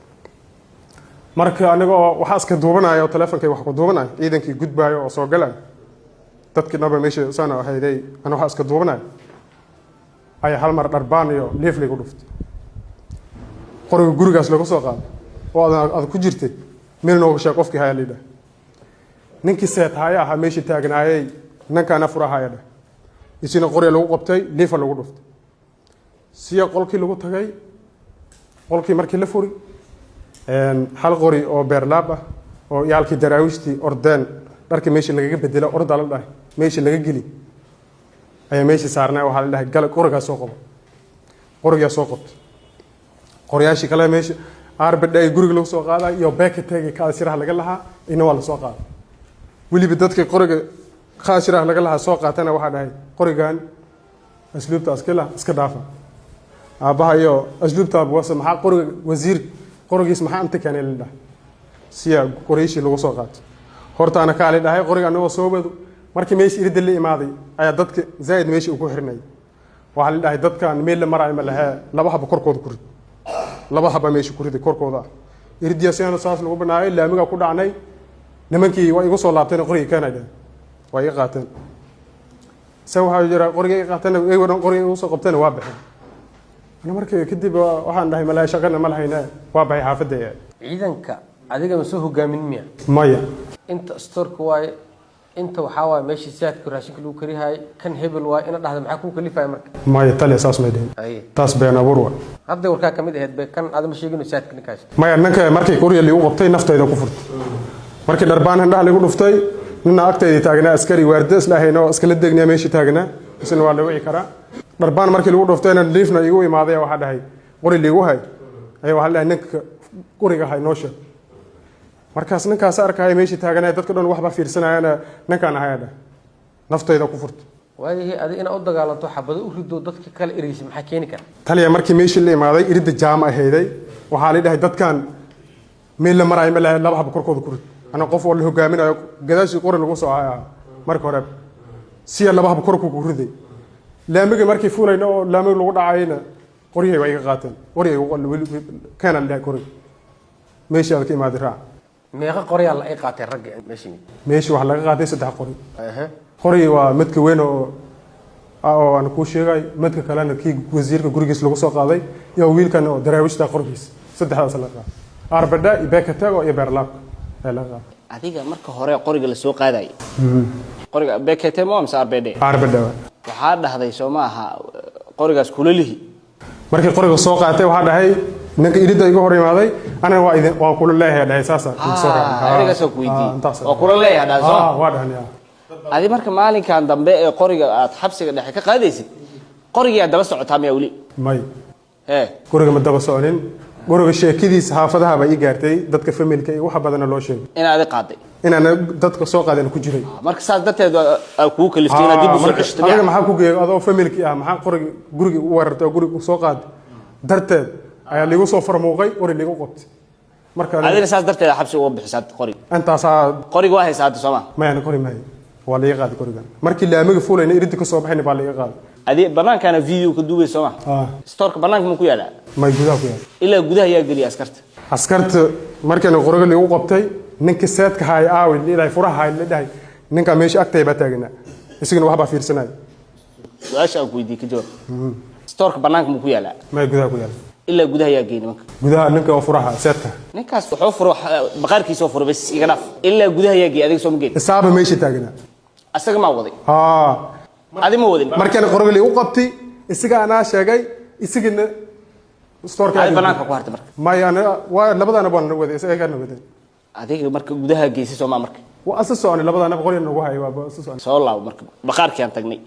marka anaga waxa iska duubanayo teleefankay wax ku duubanayo ciidankii gudbaayo oo soo galaan dadkii naba meesha saana hayday ana waxa iska duubanayo ay hal mar dharbaan iyo leef lagu dhuftay qoriga gurigaas lagu soo qaaday oo aad ku jirtay meel nooga sheeg qofkii haya leedahay ninkii seet haya aha meesha taagnaayay ninkaana furahaaya isina qori lagu qabtay leef lagu dhuftay siya qolkii lagu tagay qolkii markii la furi hal qori oo beerlaab ah oo yaalkii daraawiishtii ordeen dharkii meesha laga bedelo orda la dhahay meesha laga geli ayaa meesha saarnaa waxa la dhahay gal qoriga soo qabo qoriga soo qabto qoriyaashi kale meesha arbadhay guriga lagu soo qaaday iyo beeka tagay ka siraha laga lahaa ina waa la soo qaaday waliba dadka qoriga khaashiraha laga lahaa soo qaatana waxa dhahay qorigan asluubta askala iska dhaafa aabaha iyo asluubta wasa maxaa qoriga wasiir qorigiis maxaa inta keenay la dhahay siya qoriishi lagu soo qaato horta ana ka dhahay qoriga anoo soo wado markii meesha irida la imaaday ayaa dadka zaid meesha ugu xirnay waxa la dhahay dadkan meel la maray ma laha laba haba korkooda ku rid laba haba meesha ku rid korkooda iridiya seen saas lagu banaayay laamiga ku dhacnay nimankii way igu soo laabteen qoriga Canada way qaateen waxa jira qoriga qaateen ay wadan qoriga ugu soo qabteen waa baxay ana markii kadib waxaan dhahay malaa shaqana ma lahayna waa baxay xaafadda
ciidanka adiga ma soo hogaamin miya
maya
inta storka waay inta waxa waay meeshii saadku raashinka lagu karihay kan hebel waay ina dhahdo maxaa ku kalifay marka
maya taliya saas ma dhayn taas been abuur waa
hadda warka kamid ahayd bay kan aad ma sheegino saadka ninkaas
maya ninka markii qoriga lagu qabtay naftayda ku furtay markii darbaan handhaha lagu dhuftay nina agtayda taagnaa askari waardiis lahayn oo iskala degnaa meesha taagnaa isna waa la wici karaa darbaan markii lagu dhuftayna liifna igu imaaday waxa dhahay qori liigu hay ayaa waxaa la ninka qoriga ahay noo sheeg markaas ninkaas arkaya meeshii taaganaya dadka dhan waxba fiirsanayana ninkaan ahayadha naftayda ku furta
waayahay adiga inaad u dagaalanto xabado u rido dadka kale ereysa maxaa keeni kara
taliya markii meeshii la imaaday iridda jaama ahayday waxaa la dhahay dadkan meel la marayo ma lahayn laba hab korkooda ku rid ana qof oo la hogaaminayo gadaashii qoran lagu soo ahaa marka hore si laba hab korku ku riday laamiga markii fuulayna oo laamiga lagu dhacayna qoriyay way iga qaateen qoriyay wali kana la qoray meeshii aad ka imaaday raac
meeqa qoryaal ay qaateen rag
meeshii waxa laga qaatay 3 qori qori waa midka weyn oo aan ku sheegay midka kalena kii wasiirka gurigiis lagu soo qaaday iyo wiilkan oo daraawishta qorgiis saddexdaas la qaaday arbada ibekatago iyo berlab
adiga marka hore qoriga la soo qaaday qoriga bekatamo amsa arbada waxaa dhahday Soomaha qorigaas kulalihi
markii qoriga soo qaatay waxaa dhahay ninka irida iga hor imaaday ana waa kula leeyahay dhahay saasa soo raacay
adiga soo kuweydiin waa kula leeyahay dhahay
waa dhahay
adi marka maalinkan dambe ee qoriga aad xabsiga dhexe ka qaadaysid qoriga daba socotaa ma wali
may qoriga ma daba soconin qoriga sheekadiisa xaafadaha bay gaartay dadka familka iyo waxa badan loo sheegay
inaad qaaday
inaan dadka soo qaadeen ku jiray
marka saas darteed ku kaliftay dib u soo xishtay
adiga maxaa ku geeyay adoo familki maxaa qoriga guriga u weerartay guriga soo qaad darteed ayaa lagu soo farmooqay qori lagu qabtay marka
adina saas darteed xabsi uga bixisad qoriga
intaas
qoriga waa haysaad Soomaa
ma aan qori may waa la qaaday qoriga markii laamiga fuulayna iridda ka soo baxayna baa la qaaday
adi banaankaana video ka duubay Soomaa storka banaanka ma ku yaala
ma gudaha ku yaala
ila gudaha yaa gali askarta
markii qoriga lagu qabtay ninka seedka hay aawi ilaa furaha hay la dhahay ninka meesha agtay ba taagna isaguna waxba fiirsanay
su'aasha ku weydiin ka jawaab storka banaanka ma ku yaala
ma gudaha ku yaala
ila gudaha yaa geeyay marka
gudaha ninka oo furaha seedka
ninkaas wuxuu furo baqarkiisa oo furo bas iga dhaaf ila gudaha yaa geeyay adiga soo ma geeyay
isaaba meesha taagna
asaga ma waday adi ma wadin
markaan qoriga lagu qabtay isaga ana sheegay isagana storka
ay banaanka ku hartay marka
ma yana waa labadana baan waday isaga kana waday
adiga marka gudaha geysay Soomaa marka
waa asasoo labadana qoriga nagu hay waa asasoo
soo laab marka baqarkii aan tagnay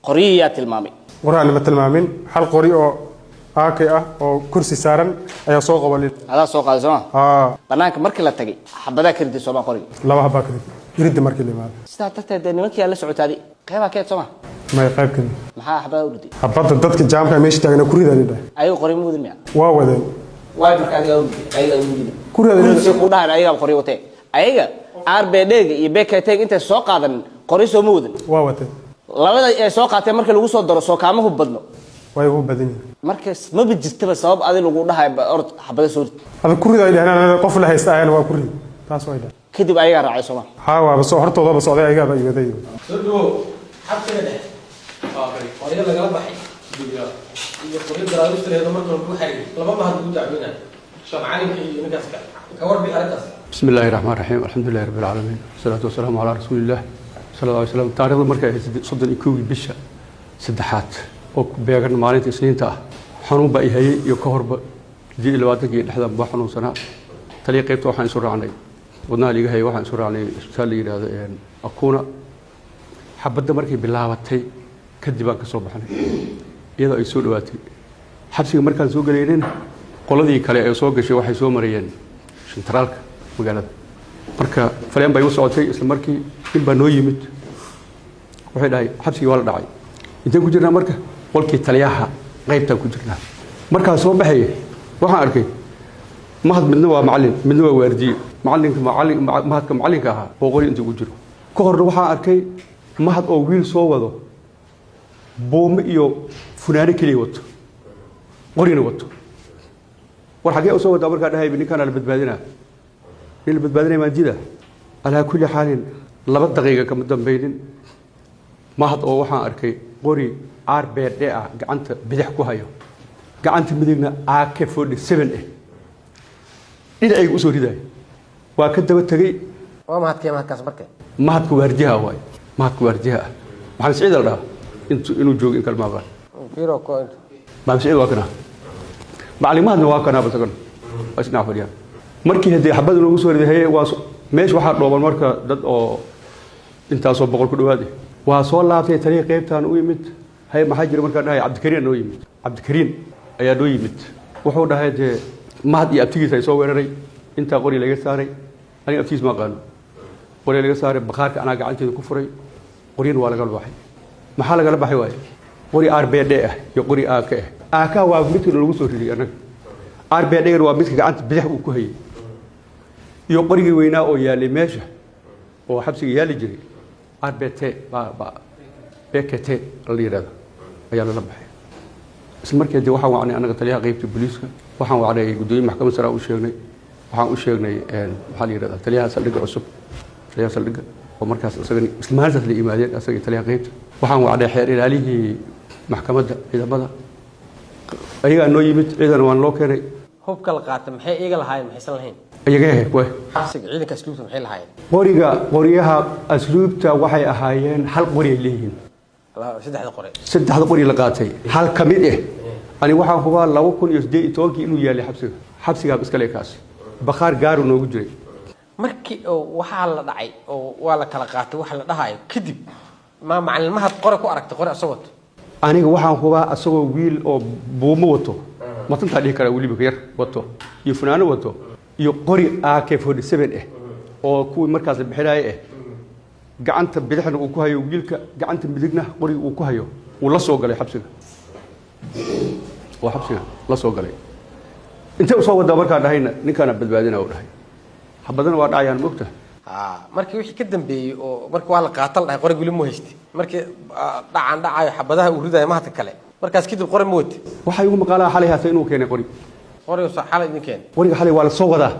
qoriya tilmaamay
waraan ma tilmaamin hal qori oo aakay oo kursi saaran ayaa soo qabalay
hada soo qaaday Soomaa banaanka markii la tagay xabada ka riday Soomaa qoriga
laba xabada ka riday iridda markii la imaaday
sidaa darteed nimankii la socotay qayba ka Soomaa
ma qayb kan
maxaa xabada u riday
xabada dadka jaamka meesha taagna ku riday
ay qori mudin miya
waa wadeen
way marka ayaga u riday ku riday ku dhahay ayaga qori watay ayaga arbedega iyo bekateg inta soo qaadan qori soo muudin
waa watay
labada ay soo qaateen marka lagu soo daro soo kaamahu badno
way ugu badan
markaas ma bijirtaba sabab adi lagu dhahay ord xabada soo
hada ku riday dhaana qof la haysta ayana waa ku riday taas way dhahay
kadib ayaga raacay Soomaa
waa soo hortooda ba socday ayaga ba iwaday
soo xabsiga dhexe qoriga laga baxay iyo qoriga daraawista marka lagu xariir laba ma had ugu dacweyna shamcaalinka iyo ninkaas ka warbi arkaas
بسم الله الرحمن الرحيم الحمد لله رب العالمين والصلاة والسلام على رسول الله صلى الله عليه وسلم تاريخ مركز صدق يكوي بشة سدحات أو بيعنا مالين سنين تا حنون بقى هي يكهرب دي الوقت كي لحظة بحنون سنة تلقيت واحد سر عني قلنا لي هي واحد سر عني سالي هذا يعني أكون حبة مركز بالله وتي كذبان كصبحنا إذا يسوق وقتي حبس مركز سوق لينين قلدي كلا يسوق شيء واحد يسوق مريان شنترالك magaalada marka faleen bay u socotay isla markii in baa noo yimid waxay dhahay xabsigii waa la dhacay inta ku jirnaa marka qolkii taliyaha qaybta ku jirnaa marka soo baxay waxaan arkay mahad midna waa macallin midna waa waardiye mahadka macallinka ahaa oo qori inta ku jiro ka horna waxaan arkay mahad oo wiil soo wado buumo iyo funaano keliya wato qorina wato war xagee u soo wadaa markaa dhahay ninkaan la badbaadinaa il badbaadinay maajida ala kulli xaalin 2 daqiiqo kama dambeeynin mahad oo waxaan arkay qori RBD ah gacanta bidix ku hayo gacanta midigna AK47 ila ay u soo riday waa ka daba tagay
waa mahadkaas markay
mahadku waardiyaha waay mahadku waardiyaha maxamed Saciid aldaa inuu joogo in kalma baan
biro ko
maxamed Saciid waa kana macluumaadna waa kana basagan isna fadhiya markii hadii xabad lagu soo riday waa meesha waxa dhooban marka dad oo intaas oo boqol ku dhawaad waa soo laabtay tariiq qaybtaan u yimid hay maxaa jira marka dhahay Cabdikariin noo yimid Cabdikariin ayaa noo yimid wuxuu dhahay mahad iyo abtigiisa ay soo weeraray intaa qori laga saaray aniga abtigiis ma aqaano qori laga saaray bakhaarka anaa gacanteeda ku furay qorina waa laga baxay maxaa lagala baxay waaye qori RBD ah iyo qori AK ah AK waa midkii lagu soo riday anaga RBD waa midkii gacanta bidix uu ku hayay iyo qorigii weynaa oo yaalay meesha oo xabsiga yaali jiray RBT ba BKT la yiraahdo ayaa la baxay isla markii waxaan wacnay anaga taliyaha qaybta booliiska waxaan wacnay gudoomiyaha maxkamadda sare u sheegnay waxaan u sheegnay maxaa la yiraahdaa taliyaha saldhigga cusub taliyaha saldhigga oo markaas isagana isla maalintaas la yimaadeen asaga taliyaha qaybta waxaan wacnay xeer ilaalihii maxkamadda ciidamada ayagaa noo yimid ciidan waan loo keenay
hubka la qaatay maxay iyaga lahaayeen maxaysan lahayn
ayaga way
xabsiga ciidanka asluubta maxay lahaayeen
qoriyaha asluubta waxay ahaayeen hal qori ay leeyihiin saddexda qori la qaatay hal ka mid ah ani waxaan hubaa 2018 inuu yaalay xabsiga iska leekaas bakhaar gaar uu noogu jiray
markii waxa la dhacay oo waa la kala qaatay waxa la dhahayo kadib ma macallimaha qori ku aragtay qori asagoo
aniga waxaan hubaa asagoo wiil oo buumo wato matanta dhig kara waliba yar wato iyo funaano wato iyo qori AK47 ah oo kuwii markaas bixinay ah gacanta bidixna uu ku hayo wiilka gacanta midigna qoriga uu ku hayo uu la soo galay xabsiga la soo galay inta soo wada markaa dhahayna ninkana badbaadina uu dhahay xabadana waa dhacayaan moogta
markii wixii ka dambeeyay oo markii waa la qaatal dhahay qoriga wali ma haystay markii dhacayo xabadaha uu ridayo mahad kale markaas kadib qori mood
waxa igu maqaalaa xalay haatay inuu keenay qoriga
soo xalay idin keenay
qoriga xalay waa la soo wadaa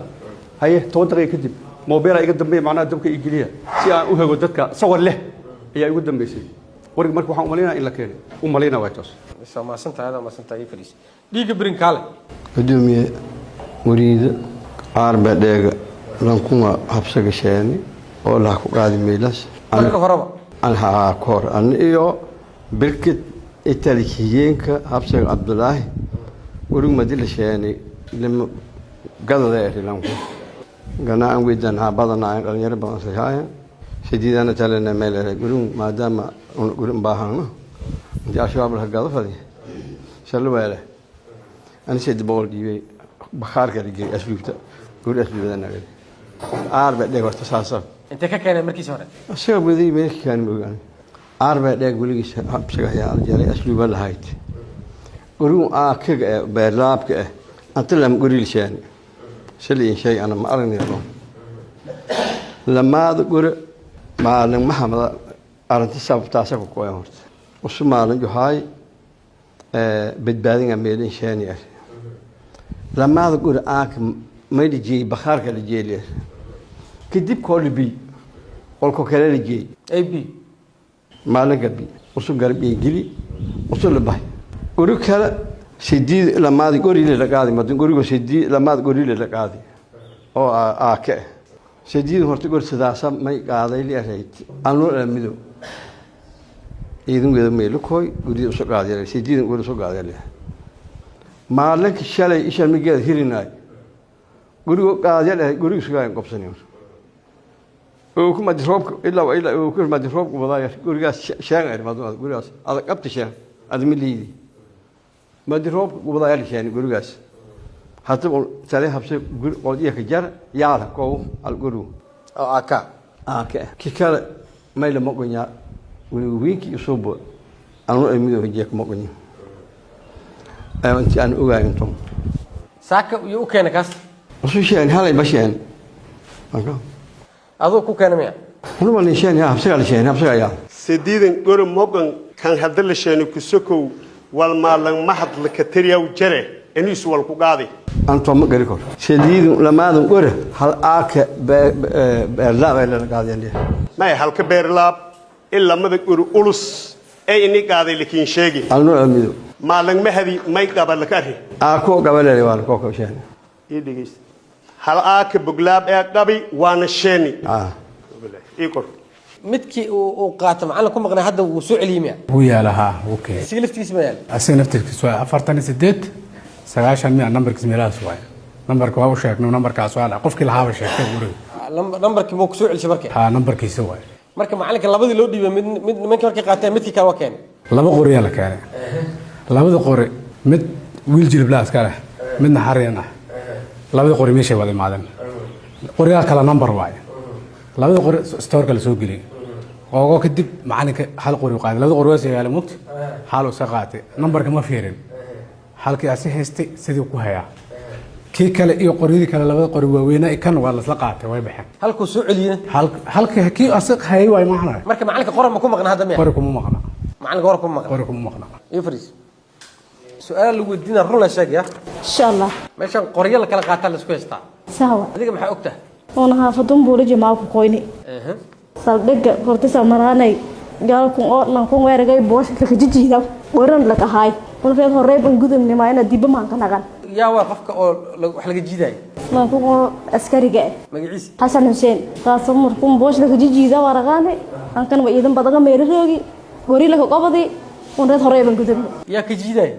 haye 10 daqiiqo kadib موبايل iga dambeeyay macnaha dabka igiliya si aan u hago dadka sawir leh ayaa igu dambeysay warig markii waxaan u maleynaa in la keenay u maleynaa way toos
ma santahay fariis dhiiga birin kale
gudoomiye muriida RBD lan kuma habsaga sheeni oo la ku qaadi meelas
marka horeba
aan ha koor an iyo birkit italiyeenka habsaga Abdullaahi warig madil sheeni lama gadada lan ganaan weydaan badana dhalinyaro badan saxaaya sideedana talena meel ay gurun maadaama gurun baahano intii ashaab la gado fadi shalweele ani sid bool diibay bakhaarka rigay asluubta guri asluubadana RBD warta saasa
inta ka keenay markii hore
ashaab wadii meelkii kan moogan RBD gurigiisa habsiga ayaa jaray asluuba lahayd gurun kaga beerlaabka anta lam guri lishaan شلي شيء أنا ما أرني له لما أقول ما لين محمد أرنت سبب تاسف كويس وسمع لين جهاي بدبادين عملين شانية لما أقول ما يجي بخار كله يجي ليه كديب كل بي أو كله يجي
أي بي
ما لين قبي وسو قربي يجي وسو لباي قولوا كله سيدي لما تقولي لي لقاضي ما تقولي سيدي لما تقولي لي لقاضي أو آكه سيدي هو تقول سداسة ما يقاضي لي أريد أنا لا ميدو إذن كذا ميلو كوي قولي سو قاضي لي سيدي قولي سو قاضي لي ما لك شلي إيش المجال هيرناي قولي قاضي لي قولي سو قاضي قبضني وكم ما تروب إلا وكم ما تروب وضايع قولي شان ما قولي هذا قبض شان هذا مليدي ما دروب وضع يعني جروجاس حتى سالي حبس قضية كجار يعرف كو الجرو آكا كيكال ما يلا مقنيا وينكي يصوب أنا أمي وجيك مقني أنت أنا أوعى أنتم
ساك يوكينا كاس
وشو شيء هلا يبشين
أذو كوكينا ميا
أنا ما نشين يا حبس على شين حبس على
سديدن قرن مقن كان هذا الشيء كسكو والمالن محض لكتريا وجره إنه سوال كقاضي
أنتم ما قريكور سديد لما هذا قره هل برلاب ولا قاضي عنده
ما هي هل كبرلاب إلا ما ذكر أولس أي إني قاضي لكن شيء
أنا أميدو
مالن ما هذه ما يقبل لكاره
أكو قبل لي وانا كوكو شين
يدقيس هل بقلاب قبي وانا شيني يقول
midkii uu qaato macalin ku maqnaa hadda uu soo celiyay
ويا لها اوكي
سيلفتيس مال
اسي نفتك سؤال 48 900 نمبرك ميلاد سؤال نمبرك waa u sheegnay numberka su'aal qofkii lahaa sheegay guriga
numberkii moo ku soo celisay markii
ha numberkiisa way
marka macalinka labadii loo dhiibay mid nimankii markii qaateen midkii kale waa keenay
laba qori la keenay labada qori mid wiil jilib la askar midna xareen ah labada qori meeshay wada imaadeen qorigaa kala number waaye labada qori stoorka la soo geliyay oo kadib macalinka hal qori qaaday labada qori waa sagaal mugti hal oo qaatay numberka ma fiirin halkii asi haystay sidii ku hayaa kii kale iyo qoriyadii kale labada qori waaweynaa kan waa la isla qaatay way baxeen
halkuu soo celiyay
halkii kii asaq hayay way macna
marka macalinka qoran ma ku maqnaa hadda miya
qori kuma maqna
macalinka qoran kuma maqna
qori kuma maqna
ifris su'aal lagu weydiina run la sheegaya
insha Allah
meeshan qoryo la kala qaataa la isku haystaa
sawa
adiga maxay ogtahay
ona haafadun buula jamaa ku qoyni saldhiga hortisa maraanay gaalkun oo lankun weeragay boos ka jijiida waran la kahay qolfeed horey ban gudubnimo ina dib ma ka nagan
yaa waa qofka oo wax laga jiiday
lankun oo askariga
magaciisa
Xasan Hussein taas markun boos la jijiida waragaane an kan way idan badan meeroogi gori la qabadi ونريد هريبن قدام.
يا كجيدة.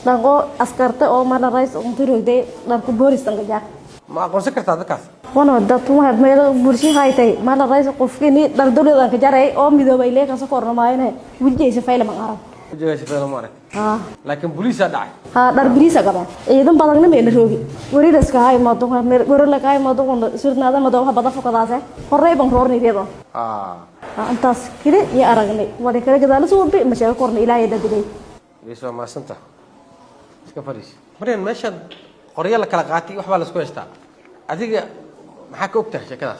لانقو أسكرت أو مرة رئيس أنتظر ده لانقو بوريس تنقجع.
ما أقول سكرت هذا كاس.
وانا ودت ما هاد ما بورشي هاي تي مرة رئيس قفكني دردولي تنقجع رأي أو ميدو بايلة كاسو كورنا ماينه وجه سفايل ما أعرف.
وجه سفايل ما أعرف. لكن بوليس هذا.
در بوليس كمان. إذا بدنا مين نروي. وري رزق هاي ما دوه وري لك هاي ما دوه صرنا هذا ما دوه بدأ فوق هذا. هريبن هورني كذا. أنتاس كده يا أرجعني وده كده كده لسه وبي مش هيكورني إلى يدا بدي.
ليش ما سنتا؟ سكفريش. مرين ماشى قرية لك لقاتي وحبال سكويستا. أديك محك أكتر شكله.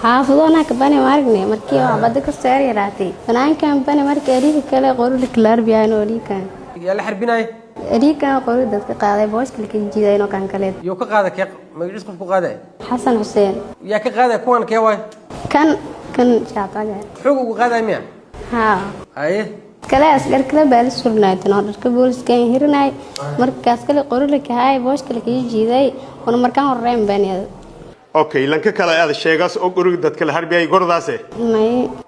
حافظونا كبني ماركني مركي وعبدك السعر راتي. فنان كان بني مارك أريك كلا قولوا لك لار بيانو أريكا.
يا اللي حربيناي.
أريكا قولوا ده كقاعدة بوش كل كي جينا كان كلاد.
يو كقاعدة كيق ما يجلس كل قاعدة.
حسن حسين.
يا كقاعدة كون كيواي.
كان شاطر.
حقوق قاعدة ميا.
ها.
أيه.
كلا أسكر كلا بالسورناي تنادر كبولس كان هيرناي مركز كلا قولوا لك هاي بوش كل كي جيداي ونمركان الرئيم بني.
اوكي لانك كلا هذا الشيء قاس او قرق دد كلا هربي قرداسه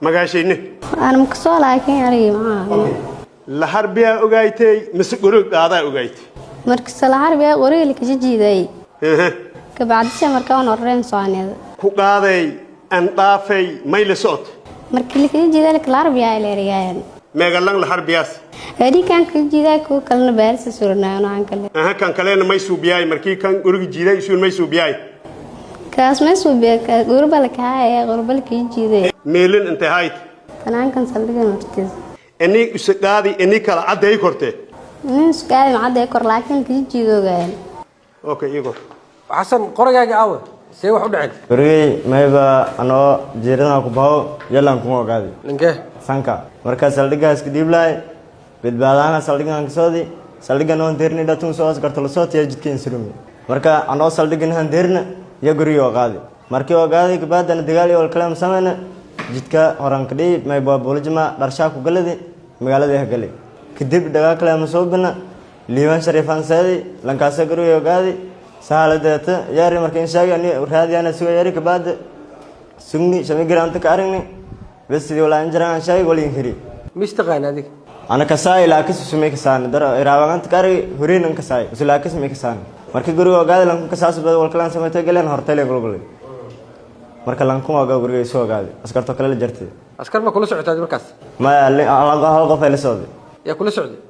ما غاشينه
انا مكسو لكن اري ما
لا هربي اوغايتي مس قرق قادا اوغايتي
مركز لا هربي قرق لك جيداي كبعد مركان الرئيم صانيد
ku qaaday an dhaafay mayl soot
markii la kii jiiday la harbi ay leeriyaan
meegalan la harbiyaas
hadi kan kii jiiday ku kalna baaris suurnaano aan kale
kan kaleena may suubiyay markii kan urigi jiiday isuun may suubiyay
kaas may suubiyay gurba la kaay gurba la kii jiiday
meelin inta hayt
tanaan kan saldigan hortiis
ani usqaadi ani kala caday korte
nin usqaadi ma caday kor laakiin kii jiidoogaan
okay igor
xasan qoragaaga aawe see wax u dhacay
gurigay mayba anoo jeerana ku baaw yalan kuma ogaadi
linke
sanka marka saldhigaas ka dhiiblay badbaadana saldhigan soodi saldhigan oo deerni dhatun soo askarto la soo tiyaa jidkeen surumi marka anoo saldhigan han deerna ya guriyo qaadi markii oo qaadi ka baadana dagaal iyo kalaam sameeyna jidka horan ka dhib mayba boolajma dharsha ku galadi magaalada ha galay kadib dagaal kalaam soo bina liiban sharifan saadi lankaas guriyo qaadi saaladata yaari markii sheegay raadiyana soo yaari ka baad sugni shamigranta ka aragni bas sidii wala injiraan sheegay wali hiri
mistaqaan adig
ana ka saay la kasu sumay ka saan dar iraawaganta ka arag hureen ka saay usla ka sumay ka saan markii guriga ogaad lan ka saas bad wal kalaan sameeyay galeen hortay leen gulgul marka lan kuma ogaa guriga soo ogaad askarto kale la jartay
askar ma kula socotay markaas
ma hal qof ay la socday
ya kula socday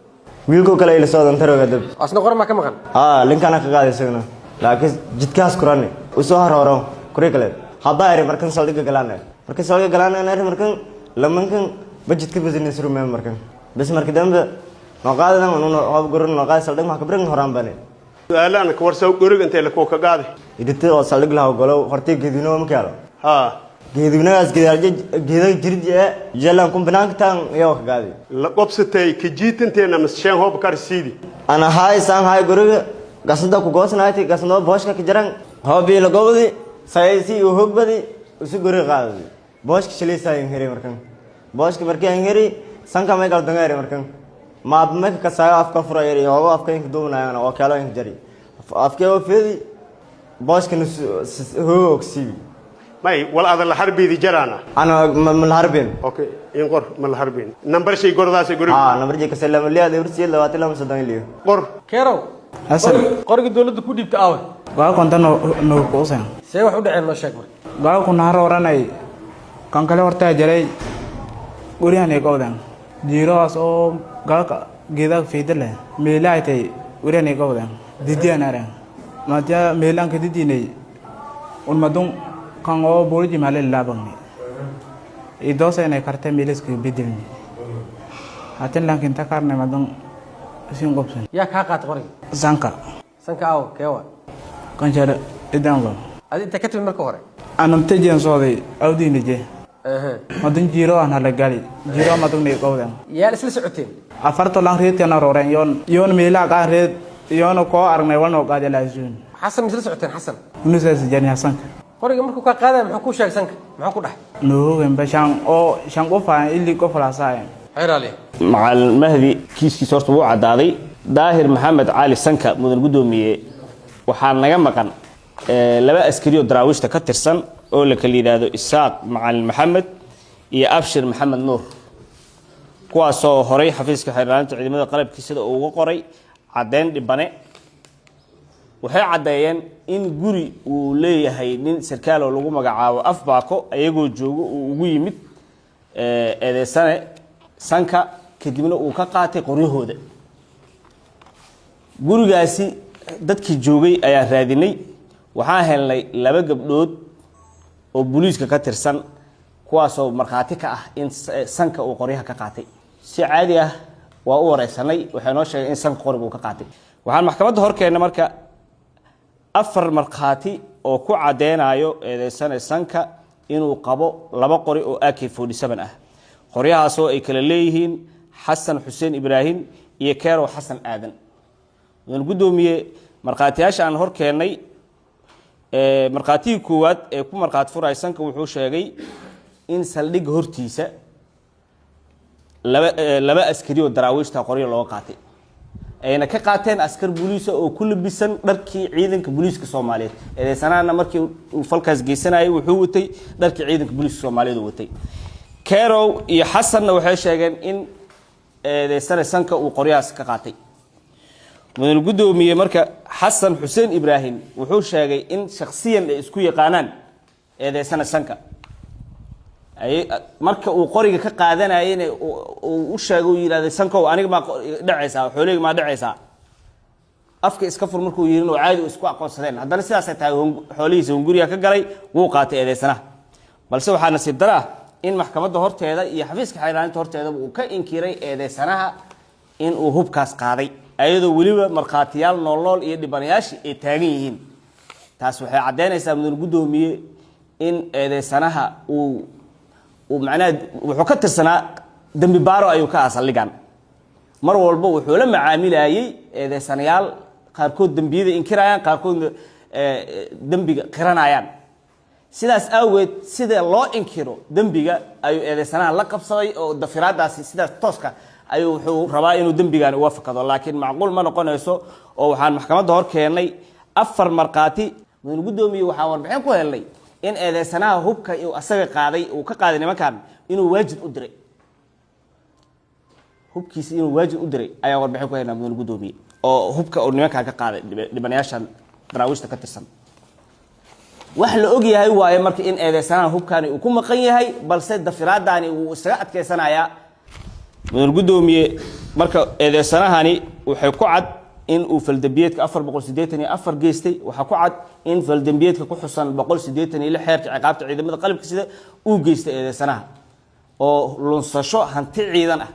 wiilku kale ay la socdan taroga dab
asna qoran ma ka maqan
linkana ka qaadaysan laakiin jidkaas kurani usoo hororo kurikale hadda ay markan saldhiga galaan markan saldhiga galaan ay markan lamankan budgetka business room markan bas markii dambe noqaadadan uu hab gurin noqaad saldhiga ma ka birin horaan bane
su'aalan ka warsaw gurig intee la ko ka qaaday
idinta oo saldhiga la galo hortay geedino ma kaalo
ha
geedinaas geeda jirdi jalan kun banaanka tan iyo ka qaaday
la qobsatay ka jiitanteena mas'aan hoob kar siidi
ana hay san hay guriga gasnada ku goosnaaytay gasnada booshka ka jaran hoobi la gobdi saysi u hogbadi usu guri qaaday booshka shilisay hiri markan booshka markii aan hiri sanka may gal dangaari markan ma ma ka saay afka furayay oo afka in duunaayana oo kala in jari afka oo fiidi booshka hoogsi
may wal adal harbi di jarana
ana mal harbin
okay in qor mal harbin number shay gordaas guriga
number jee ka salaam liya ursi 22 sadan liyo
qor keerow
hasan
qorga dawladda ku dhibta aawe
waa kontan no qoosan
see wax u dhaceen noo sheeg marka
baa ku naar oranay kan kale horta jaray uriyan ay qowdan jiroas oo galka geeda fiidale meelaaytay uriyan ay qowdan didiyan aran
maja meelan ka didinay un madun kan oo booliji male laabangni idosa inay kartay meeliska bedelni haatan laakiin ta karnay madun sin qobsan
yaa kaa qaat qoriga
sanka
aw keewa
kan jara idan lo
adi inta ka timid marka hore
anam tejen sooday awdiina je madun jiro aan hala gali jiro madun ne qowdan
yaa isla socoteen
afarto lang reed yana rooreen yoon meela ka reed yoon ko aragnay walno qaadi laayeen
xasan isla socoteen xasan
nusaas jani xasan
qoriga markuu ka qaaday muxuu ku sheegay sanka muxuu ku dhahay
noogan bashan oo shan qof aan illi qof laasaayeen
xeeraale
macal mahdi kiiskiisa horta wuu cadaaday daahir maxamed cali sanka mudan gudoomiye waxaa naga maqan laba askari oo daraawiishta ka tirsan oo la kala yiraahdo isaaq macalin maxamed iyo abshir maxamed nuur kuwaasoo horay xafiiska xeerlaanta ciidamada qalabkiisa uu uga qoray cadeyn dhibane waxay cadeeyeen in guri uu leeyahay nin sarkaal oo lagu magacaabo afbaako ayagoo joogo uu ugu yimid eedeysane sanka kadibna uu ka qaatay qoryahooda gurigaasi dadkii joogay ayaa raadinay waxaan helnay laba gabdhood oo booliiska ka tirsan kuwaasoo markhaati ka ah in sanka uu qoryaha ka qaatay si caadi ah waa u wareysanay waxay noo sheegay in sanka qoriga uu ka qaatay waxaan maxkamadda horkeena marka 4 markhaati oo ku cadeynayo eedeysane sanka inuu qabo 2 qori oo AK47 ah qoryahaasoo ay kala leeyihiin xasan xuseen ibraahim iyo keerow xasan aadan mudan gudoomiye markhaatiyaasha aan hor keenay markhaatigii koowaad ee ku markhaati furay sanka wuxuu sheegay in saldhig hortiisa laba askari oo daraawiishta qoryo loo qaatay ayna ka qaateen askar booliis oo ku labisan dharkii ciidanka booliiska Soomaaliyeed eedeysanaana markii uu falkaas geysanayay wuxuu watay dharkii ciidanka booliiska Soomaaliyeed uu watay keerow iyo xasanna waxay sheegeen in eedeysane sanka uu qoryaas ka qaatay mudan gudoomiye marka xasan xuseen ibraahim wuxuu sheegay in shakhsiyan ay isku yaqaanaan eedeysane sanka ay marka uu qoriga ka qaadanayeen uu u sheegay uu yiraahday sanka aniga ma dhacaysa xooliga ma dhacaysa afka iska fur markuu yirin oo caadi isku aqoonsadeen haddana sidaas ay tahay xoolihiisa guriga ka galay wuu qaatay eedeysanaha balse waxaa nasiib dara in maxkamadda horteeda iyo xafiiska xeerlaanta horteeda uu ka inkiray eedeysanaha in uu hubkaas qaaday ayadoo waliba markhaatiyaal nool iyo dhibanayaashii ay taagan yihiin taas waxay cadeynaysaa mudan gudoomiye in eedeysanaha uu macnaa wuxuu ka tirsanaa dambi baaro ayuu ka asaligan mar walba wuxuu la macaamilayay eedeysanayaal qaarkood dambiyada inkirayaan qaarkood dambiga qiranayaan sidaas awgeed sida loo inkiro dambiga ayuu eedeysanaha la qabsaday oo dafiraadaasi sidaas tooska ayuu wuxuu rabaa inuu dambigan uga fakado laakiin macquul ma noqonayso oo waxaan maxkamadda hor keenay 4 markhaati mudan gudoomiye waxaan warbixin ku helnay in eedeysanaha hubka uu asaga qaaday uu ka qaaday nimankan inuu waajib u diray hubkiisa inuu waajib u diray ayaa warbixin ku helnay mudan gudoomiye oo hubka uu nimankan ka qaaday dhibanayaashan daraawiishta ka tirsan wax la og yahay waaye marka in eedeysanaha hubkani uu ku maqan yahay balse dafiraadani uu isaga adkeysanaya mudan gudoomiye marka eedeysanahani waxay ku cad in uu faldambiyeedka 484 geystay waxa ku cad in faldambiyeedka ku xusan 186 xeerka ciqaabta ciidamada qalabka sida uu geystay eedeysanaha oo lunsasho hanti ciidan ah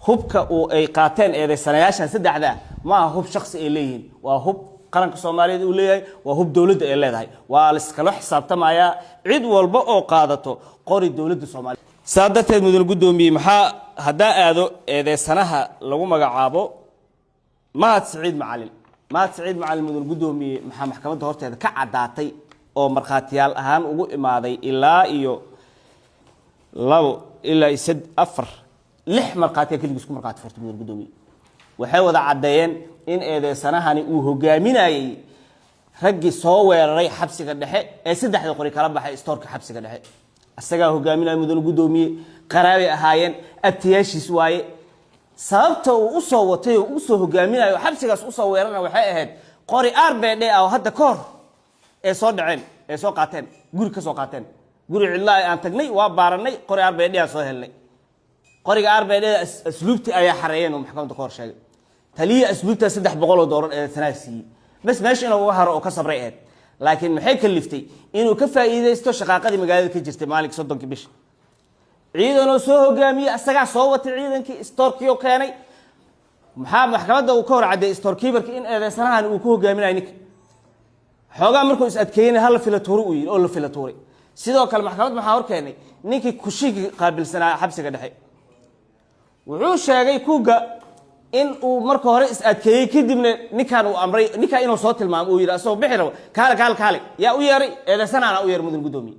hubka uu ay qaateen eedeysanayaashan saddexda ma aha hub shakhsi ay leeyihiin waa hub qaranka Soomaaliyeed uu leeyahay waa hub dawladda ay leedahay waa la iskala xisaabtamaya cid walba oo qaadato qori dawladda Soomaaliyeed saadateed mudan gudoomiye maxaa hadaa aado eedeysanaha lagu magacaabo mahad saciid macalin mudan gudoomiye maxaa maxkamadda horteeda ka cadaatay oo markhaatiyaal ahaan ugu imaaday ilaa iyo 2 ilaa 4 6 markhaatiya kaliya isku markhaati furtay mudan gudoomiye waxay wada cadeeyeen in eedeysanahani uu hogaaminayay raggii soo weeraray xabsiga dhexe ee 3 qori kala baxay stoorka xabsiga dhexe asaga hogaaminay mudan gudoomiye qaraabay ahaayeen abtiyaashiis waaye sababta uu soo watay oo soo hogaaminayo xabsigaas soo weerarna waxay ahayd qori RBD oo hadda koor ee soo dhaceen ee soo qaateen guri ka soo qaateen guri cidlaa aan tagnay waa baaranay qori RBD soo helnay qoriga RBD asluubti ayaa xareeyeen oo maxkamadda koor sheegay taliye asluubta $300 ee sanaasi bas meesha inuu uga haro oo ka sabray ahayd laakiin maxay kaliftay inuu ka faa'iideysto shaqaaqadii magaalada ka jirtay maalinka 30 bisha ciidanoo soo hogaamiyay asagaa soo watay ciidankii stoorkii oo keenay maxaa maxkamadda uu ka hor cadeeyay stoorkeeperka in eedeysanahan uu ku hogaaminayo ninka xoogaa markuu is adkeeyay hal filatuur uu yiri oo la filatuuray sidoo kale maxkamadda maxaa hor keenay ninkii kushiga qaabilsanaa xabsiga dhexe wuxuu sheegay kuga in uu marka hore is adkeeyay kadibna ninkan uu amray ninka inuu soo tilmaamo uu yiri asoo bixiro kaale yaa u yeeray eedeysanaana u yeeray mudan gudoomiye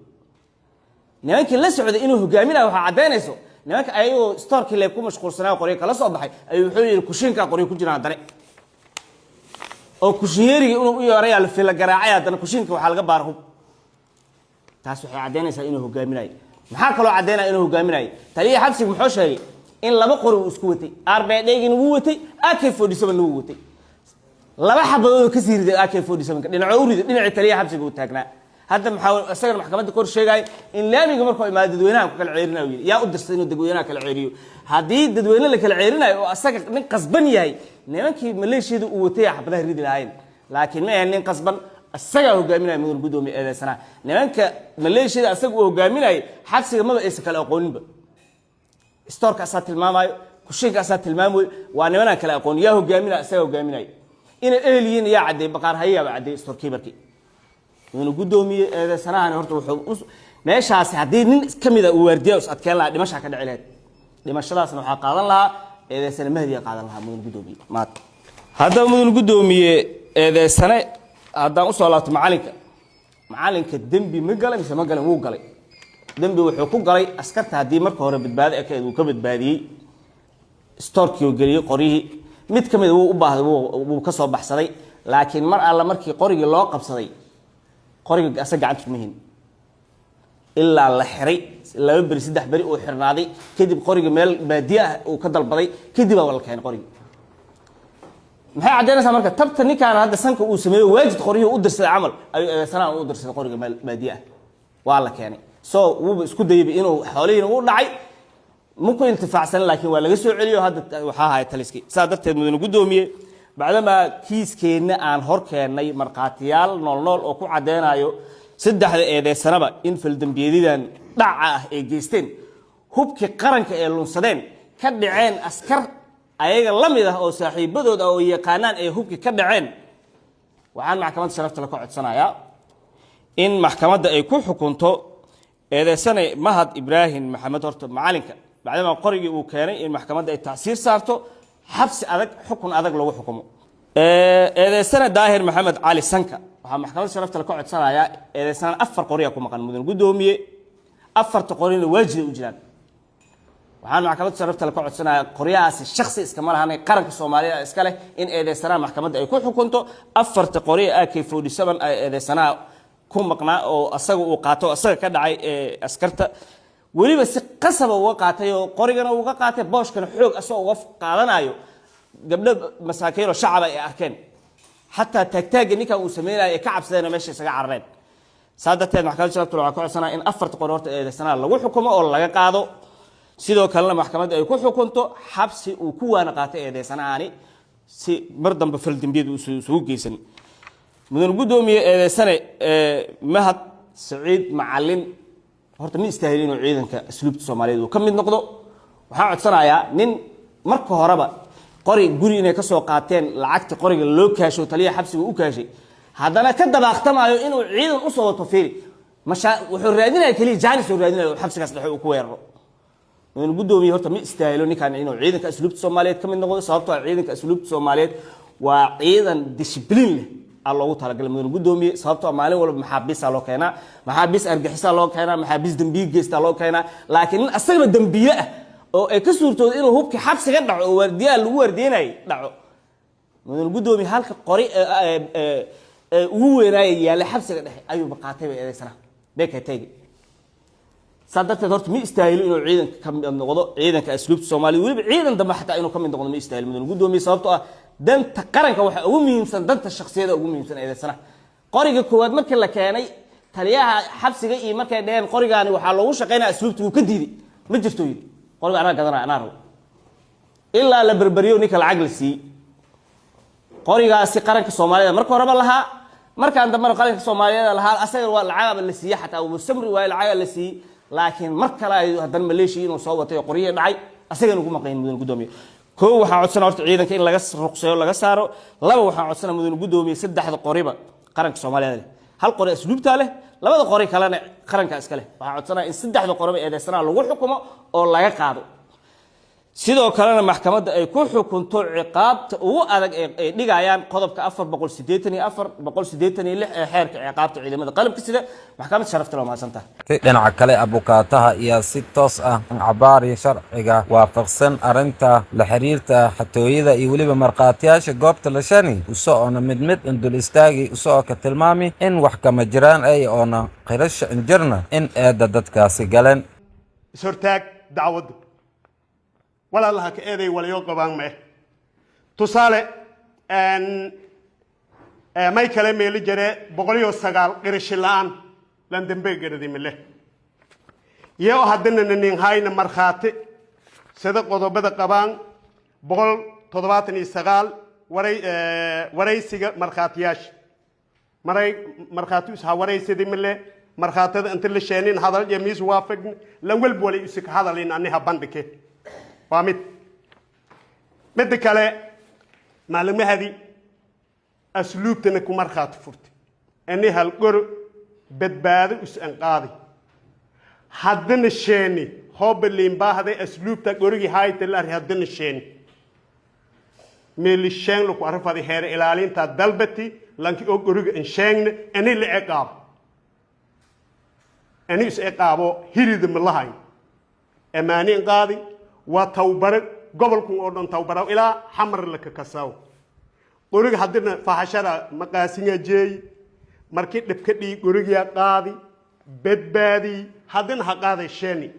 nimankii la socday inuu hogaaminayo waxa cadeynayso nimanka ayuu stoorkii leeb ku mashquulsanaa qoriyo kala soo baxay ayuu wuxuu yiri kushinka qoriyo ku jiraan dare oo kushiyeeriga inuu u yeeray la fila garaacay hadana kushinka waxa laga baaro taas waxay cadeynaysaa inuu hogaaminayo maxaa kaloo cadeynaa inuu hogaaminayo taliye xabsiga muxuu sheegay in laba qori uu isku watay arbeedheegin uu watay AK47 uu watay laba xabadood ka sii riday AK47 dhinaca u riday dhinaca taliye xabsiga uu taagnaa hadda maxaa asaga maxkamadda kor sheegay in laamiga markuu imaado dadweynaha ku kala ceerinayo yaa u dirtay inuu dadweynaha kala ceeriyo hadii dadweynaha la kala ceerinayo oo asaga nin qasban yahay nimankii maleeshiyada uu watay xabadaha ridi lahayn laakiin ma yahay nin qasban asaga hogaaminaya mudan gudoomiye eedeysana nimanka maleeshiyada asaga uu hogaaminay xabsiga maba aysan kala aqooninba stoorka asaa tilmaamayo kushinka asaa tilmaamayo waa nimanaan kala aqoon yaa hogaaminaya asaga hogaaminaya ina eeliyin yaa cadeey baqaar hayaaba cadeey stoorkeeperkii inuu gudoomiye eedeysanahan horta wuxuu meeshaas hadii nin kamida uu waardiyo is adkeen lahaa dhimasha ka dhici lahayd dhimashadaasna waxa qaadan lahaa eedeysana mahdiya qaadan lahaa mudan gudoomiye maad hadda mudan gudoomiye eedeysana haddaan u soo laabto macalinka dembi ma galay mise ma galin wuu galay dembi wuxuu ku galay askarta haddii marka hore badbaado ekeed uu ka badbaadiyey stoorkii uu geliyey qoryihii mid kamid wuu u baahday wuu ka soo baxsaday laakiin mar alla markii qorigii loo qabsaday qoriga asaga gacanta kuma hin ilaa la xiray 2 bari 3 bari oo xirnaaday kadib qoriga meel baadiye ah uu ka dalbaday kadib waa la keenay qoriga maxay cadeynaysaa marka tabta ninkaan hadda sanka uu sameeyo waajid qoriyuu u dirsaday camal ayuu eedeysanaha u dirsaday qoriga meel baadiye ah waa la keenay soo uu isku dayay inuu xoolihiina u dhacay muku intifaacsan laakiin waa laga soo celiyo hadda waxa ahay taliski saadabteed mudan gudoomiye bacdama kiiskeena aan hor keenay marqaatiyaal nool oo ku cadeynayo saddexda eedeysanaba in faldambiyadidan dhaca ah ay geysteen hubkii qaranka ee lunsadeen ka dhaceen askar ayaga lamid ah oo saaxiibadood oo yaqaanaan ay hubkii ka dhaceen waxaan maxkamadda sharafta la ka codsanayaa in maxkamadda ay ku xukunto eedeysane Mahad Ibrahim Maxamed horta macalinka bacdama qorigii uu keenay in maxkamadda ay tacsiir saarto xabsi adag xukun adag lagu xukumo eedeysane Daahir Maxamed Cali Sanka waxa maxkamadda sharafta la ka codsanayaa eedeysane 4 qori ku maqan mudan gudoomiye 4 qorina waajib u jiraan waxaan maxkamadda sharafta la ka codsanayaa qoriyahaasi shakhsi iska ma lahayn qaranka Soomaaliya iska leh in eedeysanaha maxkamadda ay ku xukunto 4 qori AK47 ay eedeysanaha ku maqnaa oo asaga uu qaato asaga ka dhacay askarta waliba si qasab uga qaatay oo qorigana uga qaatay booshkana xoog asoo uga qaadanayo gabdho masaakiin oo shacab ay arkeen hatta tagtaaga ninka uu sameeyay ka cabsadeen meesha isaga carareen saadateed maxkamadda sharafta waxa ku codsanaa in 4 qori horta eedeysanaha lagu xukumo oo laga qaado sidoo kalena maxkamadda ay ku xukunto xabsi uu ku waana qaatay eedeysanaani si mar dambe fal dambiyada uu soo geysan mudan gudoomiye eedeysane Mahad Saciid Macalin horta ma istaahilin oo ciidanka asluubta Soomaaliyeed uu ka mid noqdo waxa codsanayaa nin marka horeba qori guri inay ka soo qaateen lacagta qoriga loo kaasho taliye xabsiga u kaashay haddana ka dabaaqtamayo inuu ciidan u soo wato fiiri wuxuu raadinayaa kaliya jaanis uu raadinayo xabsigaas dhexe uu ku weeraro mudan gudoomiye horta ma istaahilo ninkan inuu ciidanka asluubta Soomaaliyeed ka mid noqdo sababtoo ah ciidanka asluubta Soomaaliyeed waa ciidan discipline leh loogu talagalay mudan gudoomiye sababtoo maalin walba maxaabiis loo keenaa maxaabiis argixisa loo keenaa maxaabiis dambiye geesta loo keenaa laakiin asaga dambiye ah oo ay ka suurtoodo inuu hubki xabsiga dhaco oo wardiyaha lagu wardeenay dhaco mudan gudoomiye halka qori ugu weeraayay yaala xabsiga dhexe ayuu baqaatay eedeysana beeka tagi saadabteed horta ma istaahilo inuu ciidanka ka mid noqdo ciidanka asluubta Soomaaliyeed waliba ciidan dambe xataa inuu ka mid noqdo ma istaahilo mudan gudoomiye sababtoo ah danta qaranka waxa ugu muhiimsan danta shakhsiyada ugu muhiimsan eedeysana qoriga koowaad markii la keenay taliyaha xabsiga iyo markay dheen qorigaani waxa loogu shaqeynaa asluubta uu ka diiday ma jirto yiri qoriga ana gadana ana rabo ilaa la barbariyo ninka lacag la siiyay qorigaasi qaranka Soomaaliyeed marka horeba lahaa markaan dambana qaranka Soomaaliyeed lahaa asaga waa lacag la siiyay xataa uu samri waa lacag la siiyay laakiin mar kale ay hadan Malaysia inuu soo watay qoriye dhacay asaga ugu maqayn mudan gudoomiye koo waxa codsan horta ciidanka in laga ruqsayo laga saaro laba waxa codsan mudan gudoomiye saddexda qoriba qaranka Soomaaliyeed hal qori asluubta leh labada qori kalena qaranka iska leh waxa codsanaa in saddexda qoriba eedeysana lagu xukumo oo laga qaado sidoo kalena maxkamadda ay ku xukunto ciqaabta ugu adag ee dhigayaan qodobka 484 ee xeerka ciqaabta ciidamada qalabka sida maxkamadda sharafta loo maasanta
dhinaca kale abukaataha ayaa si toos ah cabaari sharciga waafaqsan arinta la xiriirta xatooyada iyo waliba marqaatiyaasha goobta la shani usoo mid indul istaagi usoo ka tilmaami in wax kama jiraan ay oona qirasho injirna in eeda dadkaasi galeen
sortaag dacwad ولا الله كأذي ولا يقبان معه تصالح ما يكلم اللي جرى بقولي وسجال قرشلان لندن بيجر دي مله يا هادن إن هاي نمرخات صدق وضو بدأ قبان بقول تضبطني سجال وري سجى مرخاتياش مرخاتيوس هوري سدي مله مرخات أنت اللي شانين هذا الجميز وافق لول بولي يسك هذا لين أنها بندك وامد مدك على معلومة هذه أسلوب تنكو مرخات فرت أني هالقر بدباد وسأنقاضي حدن الشيني هوب اللي مباه هذا أسلوب تقولي هاي تلار حدن الشيني ميل الشين لو عرف هذه هير إلالين تدلبتي لانكي أقولي إن شين أني اللي عقاب أني عقابه هيرد من الله هاي أماني قاضي وتوبر قبلكم أردن توبر إلى حمر لك كساو قريق حدنا فحشرة مقاسين جاي مركب لبكتي قريق يا قاضي بدبادي حدنا حقاضي الشاني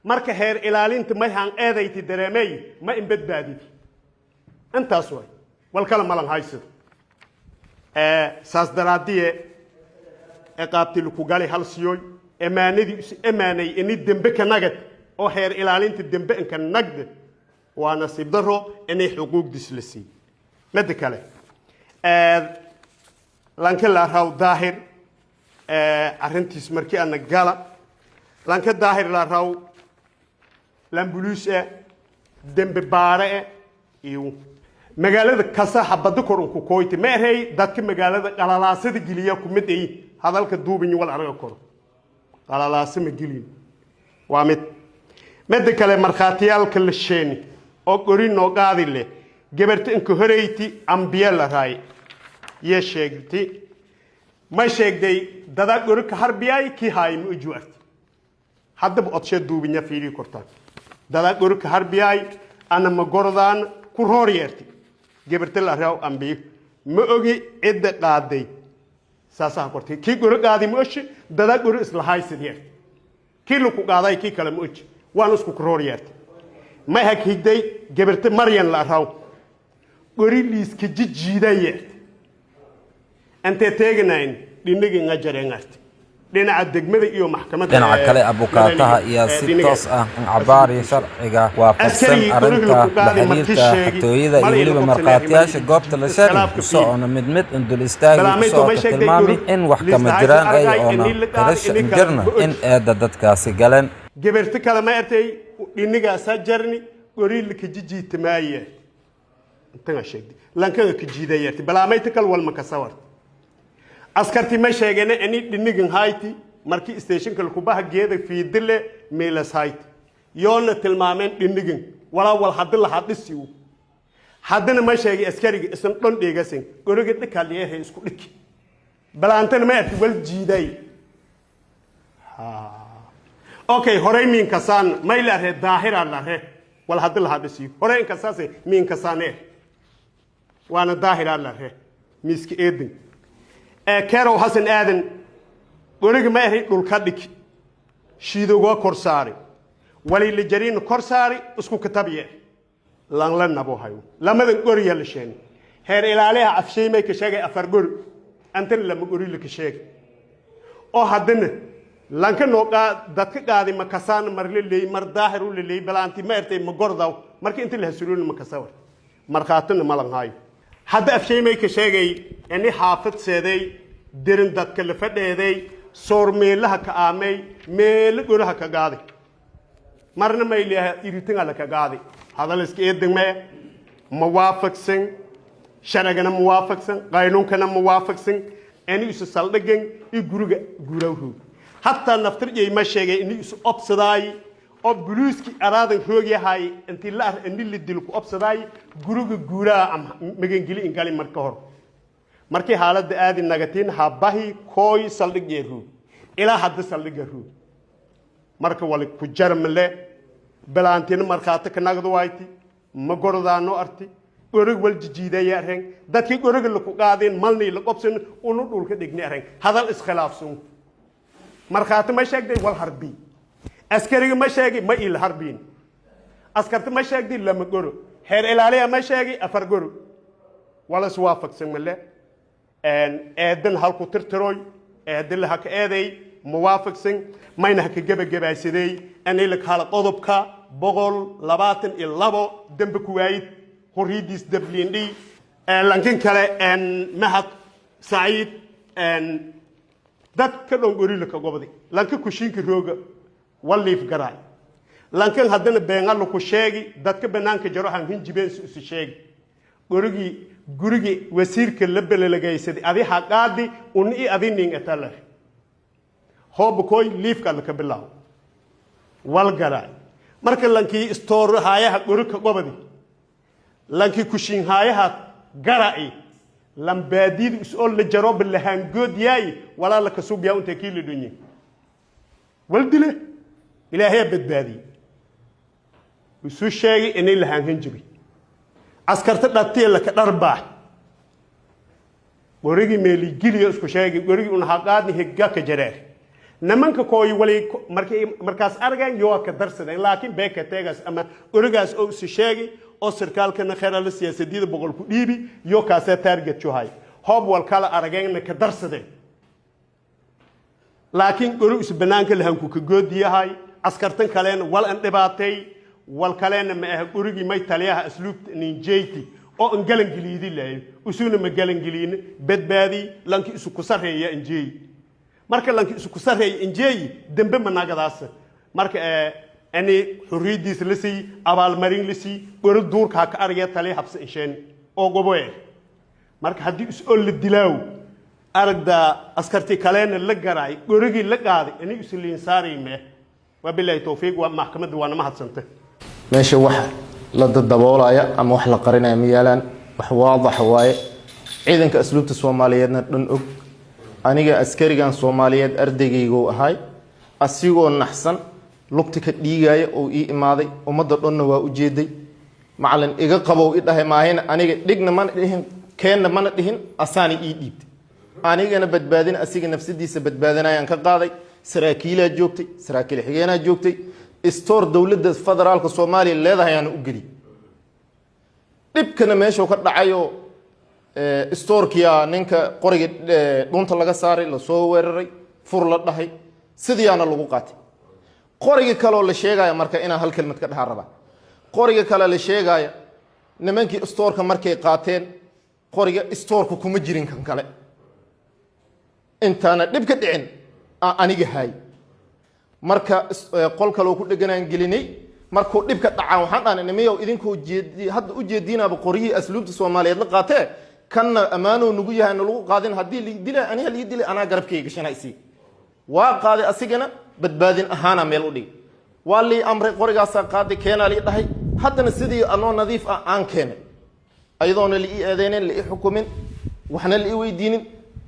مركب هير إلالين تمي هان أذي تدرمي ما إن بدبادي أنت أسوي والكلام مالن هايسر ساس درادية أقابتي لكو قالي هالسيوي إماني إني دمبك نجد oo heer ilaalinta dambe inka nagde waa nasiib daro inay xuquuq dislasi mid kale lanka la raw daahir arintiis markii aan gala lanka daahir la raw lambulus dambe baare iyo magaalada kasa xabad korun ku kooytay ma ahay dadka magaalada qalalaasada giliya ku mid ay hadalka duubin wal araga kor qalalaasada giliin waa mid مدك على مرخاتيال كل شيء أو قرينو قاضي له جبرت إنك هريتي أمبيال هاي يشيكتي ما شيك دي دادا قرك هربياي كي هاي مؤجورت حد بأتشد دوبينيا فيري كرتا دادا قرك هربياي أنا مقردان كوروريرتي جبرت الله راو أمبي مؤجي إد قاضي ساسا كرتي كي قرك قاضي مؤش دادا قرك إصلاحي سدير كي لو قاضي كي كلام مؤش وانسكو كروريات ما هيك هيدي جبرت مريم لارهاو قريليس كجيجيدايات انت تيغناين دينغي نجرينات دينا عدغمدا iyo maxkamadda
dhinaca kale abukaataha iyo si toos ah cabaari sharciga waafaqsan arinta la xiriirta xatooyada iyo waliba marqaatiyaasha goobta la shaqeeyo soo mid indul istaagi soo tilmaami in wax kama jiraan ay oona qirasho injirna in eeda dadkaasi galeen
جبرت كلام أرتي إنك سجرني قريل كجيجي تماية أنت شيء لانك كجيدا يرتي بلا ما يتكل والمكسور أسكرتي ما شيء أنا إني إنك هايتي مركي ستيشن كالكوبا جيدا في دلة ميلس هايت يون تلمامين إنك ولا حد الله حد السيو حدنا ما شيء أسكري اسم لون ديجاسين قريل تكاليه هي سكولك بلا أنت ما أرتي والجيداي اوكي هوري مين كسان ما يلاه ظاهر الله ولا حد الله حدثي هوري كساسه مين كسانه وانا ظاهر الله مسك ايدن كارو حسن ادن قولك ما هي دول كدك شيدوغو كورساري ولي لجرين كورساري اسكو كتابيه لان لن نبو هايو لما قوري يلشين هير الاليه افشي ما كشيغي افرغور انت لما قوري لك شيغ او حدنا لانك نوقا دتك قادي مكسان مرلي مر ظاهر لي بلانتي ما ارتي مغرداو markii inta la hasuulin ma ka sawir marqaatna malan hay hadda afshay may ka sheegay ini xaafad seeday dirin dadka la fadheeday soor meelaha ka aamay meel golaha ka gaaday marna may leeyahay iritin ala ka gaaday hadal iska eedmay muwaafaqsan sharagana muwaafaqsan qaynuunkana muwaafaqsan ani isu saldhigan i guriga guurawhu hatta naftir ay ma sheegay in isu obsaday oo buluuski araadan roog yahay intii la ar in la dil ku obsaday guriga guuraa am magangeli in gali marka hor markii xaaladda aad nagatiin habahi kooy saldhigeeru ilaa hadda saldhigeeru marka wali ku jarmale balaantina markaata ka nagdo wayti ma gordaano arti gorog wal jijiidaya reng dadkii gorog la ku qaadeen malni la qobsan unu dhulka dhignay reng hadal iskhilaafsan markaata ma sheegday wal harbi askariga ma sheegay ma il harbin askarta ma sheegday lama goro heer ilaaliya ma sheegay afar goro wala iswaafaqsan male eedan halku tirtiroy eedan la haka eeday muwaafaqsan mayna haka gabagabaasaday anay la kala qodobka 122 dambe ku waayid horiidis dablindi lankin kale mahad said dad ka dhow gori la ka gobday lanka ku shinka rooga waliif garay lankan hadana beengal ku sheegi dadka banaanka jaro han hinjibeen isu sheegi gurigi wasiirka la belalagaysaday adi haqaadi un i adinin atala hoob koy liifka la ka bilaw wal garay marka lanki store haayaha gurika gobadi lanki kushin haayaha garay lambaadid isoo la jaro bilahan good yaay wala la kasub yaa inta kiil dunyi wal dile ilaahay badbaadi isu sheegi in ilahan hinjibi askarta dhatay la ka dharbaa gorigi meeli giliyo isku sheegi gorigi un haqaadni higga ka jareer namanka kooy wali markaas argan yoo ka darsadeen laakiin beeka teegas ama gorigaas oo isu sheegi oo sarkaalkana khayraad siyaasadeed boqol ku dhiibi yoo kaasa target johay hoob wal kala aragayna ka darsadeen laakiin gori isu banaanka lahan ku ka goodiyahay askartan kaleena wal an dhibaatay wal kaleena ma ah gorigi may taliyaha asluubta ninjeyti oo an galan giliidi leeyo usuna ma galan giliin badbaadi lanki isu ku sareeya injeey marka lanki isu ku sareeya injeey dambe managadaas marka ani xuriidis lisi abaal marin lisi gori duurka ka aragay taliyaha habsa isheen oo goboe marka hadii isu la dilaaw aragda askarti kaleena la garay gorigi la qaaday ani isu liin saarayme wabillahi tawfiiq wa maxkamaddu waa mahadsantahay
meesha wax la daboolaya ama wax la qarinaya miyaalan wax waadax waaye ciidanka asluubta Soomaaliyeedna dhan og aniga askarigan Soomaaliyeed ardaygiigu ahay asigoo naxsan lugta ka dhiigaya oo ii imaaday umada dhanna waa u jeeday macalin iga qabow i dhahay maahina aniga dhigna man dhihin keenna man dhihin asaani ii dhiibtay anigana badbaadin asiga nafsadiisa badbaadinayaan ka qaaday saraakiila joogtay saraakiil xigeenaa joogtay store dawladda federaalka Soomaaliya leedahay aan u gali dibkana meesha ka dhacayo storekiya ninka qoriga dhunta laga saaray la soo weeraray fur la dhahay sidiyaana lagu qaatay qoriga kale oo la sheegay marka ina hal kelmad ka dhaaraba qoriga kale la sheegay nimankii storeka markay qaateen qoriga storeka kuma jirin kan kale intaana dib ka dhicin aniga hay marka qol kale oo ku dhaganaan gelinay markuu dib ka dhacaan waxaan dhahnay miyow idinku jeedii hadda u jeedinaba qoriyii asluubta Soomaaliyeed la qaatay kana amaano nugu yahay lagu qaadin hadii la dilay aniga la dilay ana garabkayga gashanaysi waa qaaday asigana badbaadin ahaana meel u dhig waa li amray qorigaas qaaday keenaa li dhahay haddana sidii anoo nadiif ah aan keenay ayadoona li eedeyneen li xukumin waxna li weydiinin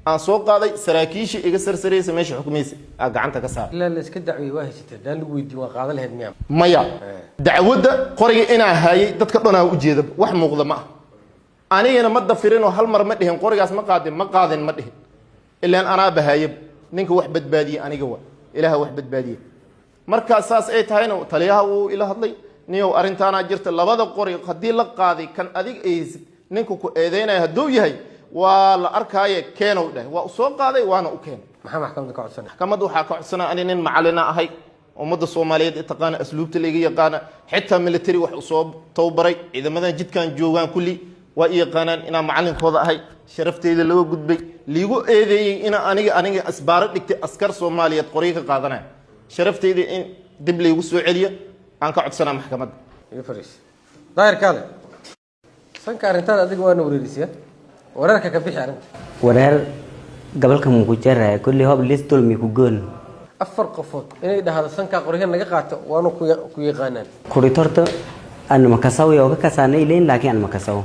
aan soo qaaday saraakiishi iga sarsareeyay meesha xukumaysa gacanta ka saar
la iska dacway waa haysatay daan lagu weydiin waa qaadan lahayd miyaa
maya dacwada qoriga inaa hayay dadka dhanaa u jeeda wax muuqda ma anigana ma dafirin oo hal mar ma dhihin qorigaas ma qaadin ma dhihin ilaa anaa bahayib ninka wax badbaadiyay aniga waa ilaaha wax badbaadiyay marka saas ay tahayna taliyaha uu ila hadlay niyow arintaana jirta labada qori hadii la qaaday kan adig ay ninku ku eedeynay haduu yahay waa la arkaaye keeno dhahay waa soo qaaday waana u keenay
maxaa maxkamadda ka codsanay
maxkamaddu waxa ka codsanaa in nin macallin ahay ummadda Soomaaliyeed taqaan asluubta leeyahay yaqaan xitaa military wax soo tawbaray ciidamadan jidkan joogan kulli waa i yaqaanaan inaan macalinkooda ahay sharafteyda laga gudbay liigu eedeeyey inaa aniga asbaaro dhigtay askar soomaaliyeed qoryo ka qaadanaya sharafteyda in dib laygu soo celiyo aan ka codsanaa maxkamadda
daahir kaale sanka arrintan adiga waana wareerisiya wareerka ka bixi arrinta
wareer gobolka muqujara kulli hob lis dulmi ku goon
afar qofood inay dhahdo sanka qoryaha naga qaato waanu ku yaqaanaan
kuritorta aan makasaw iyo ka kasaanay leen laakiin aan makasaw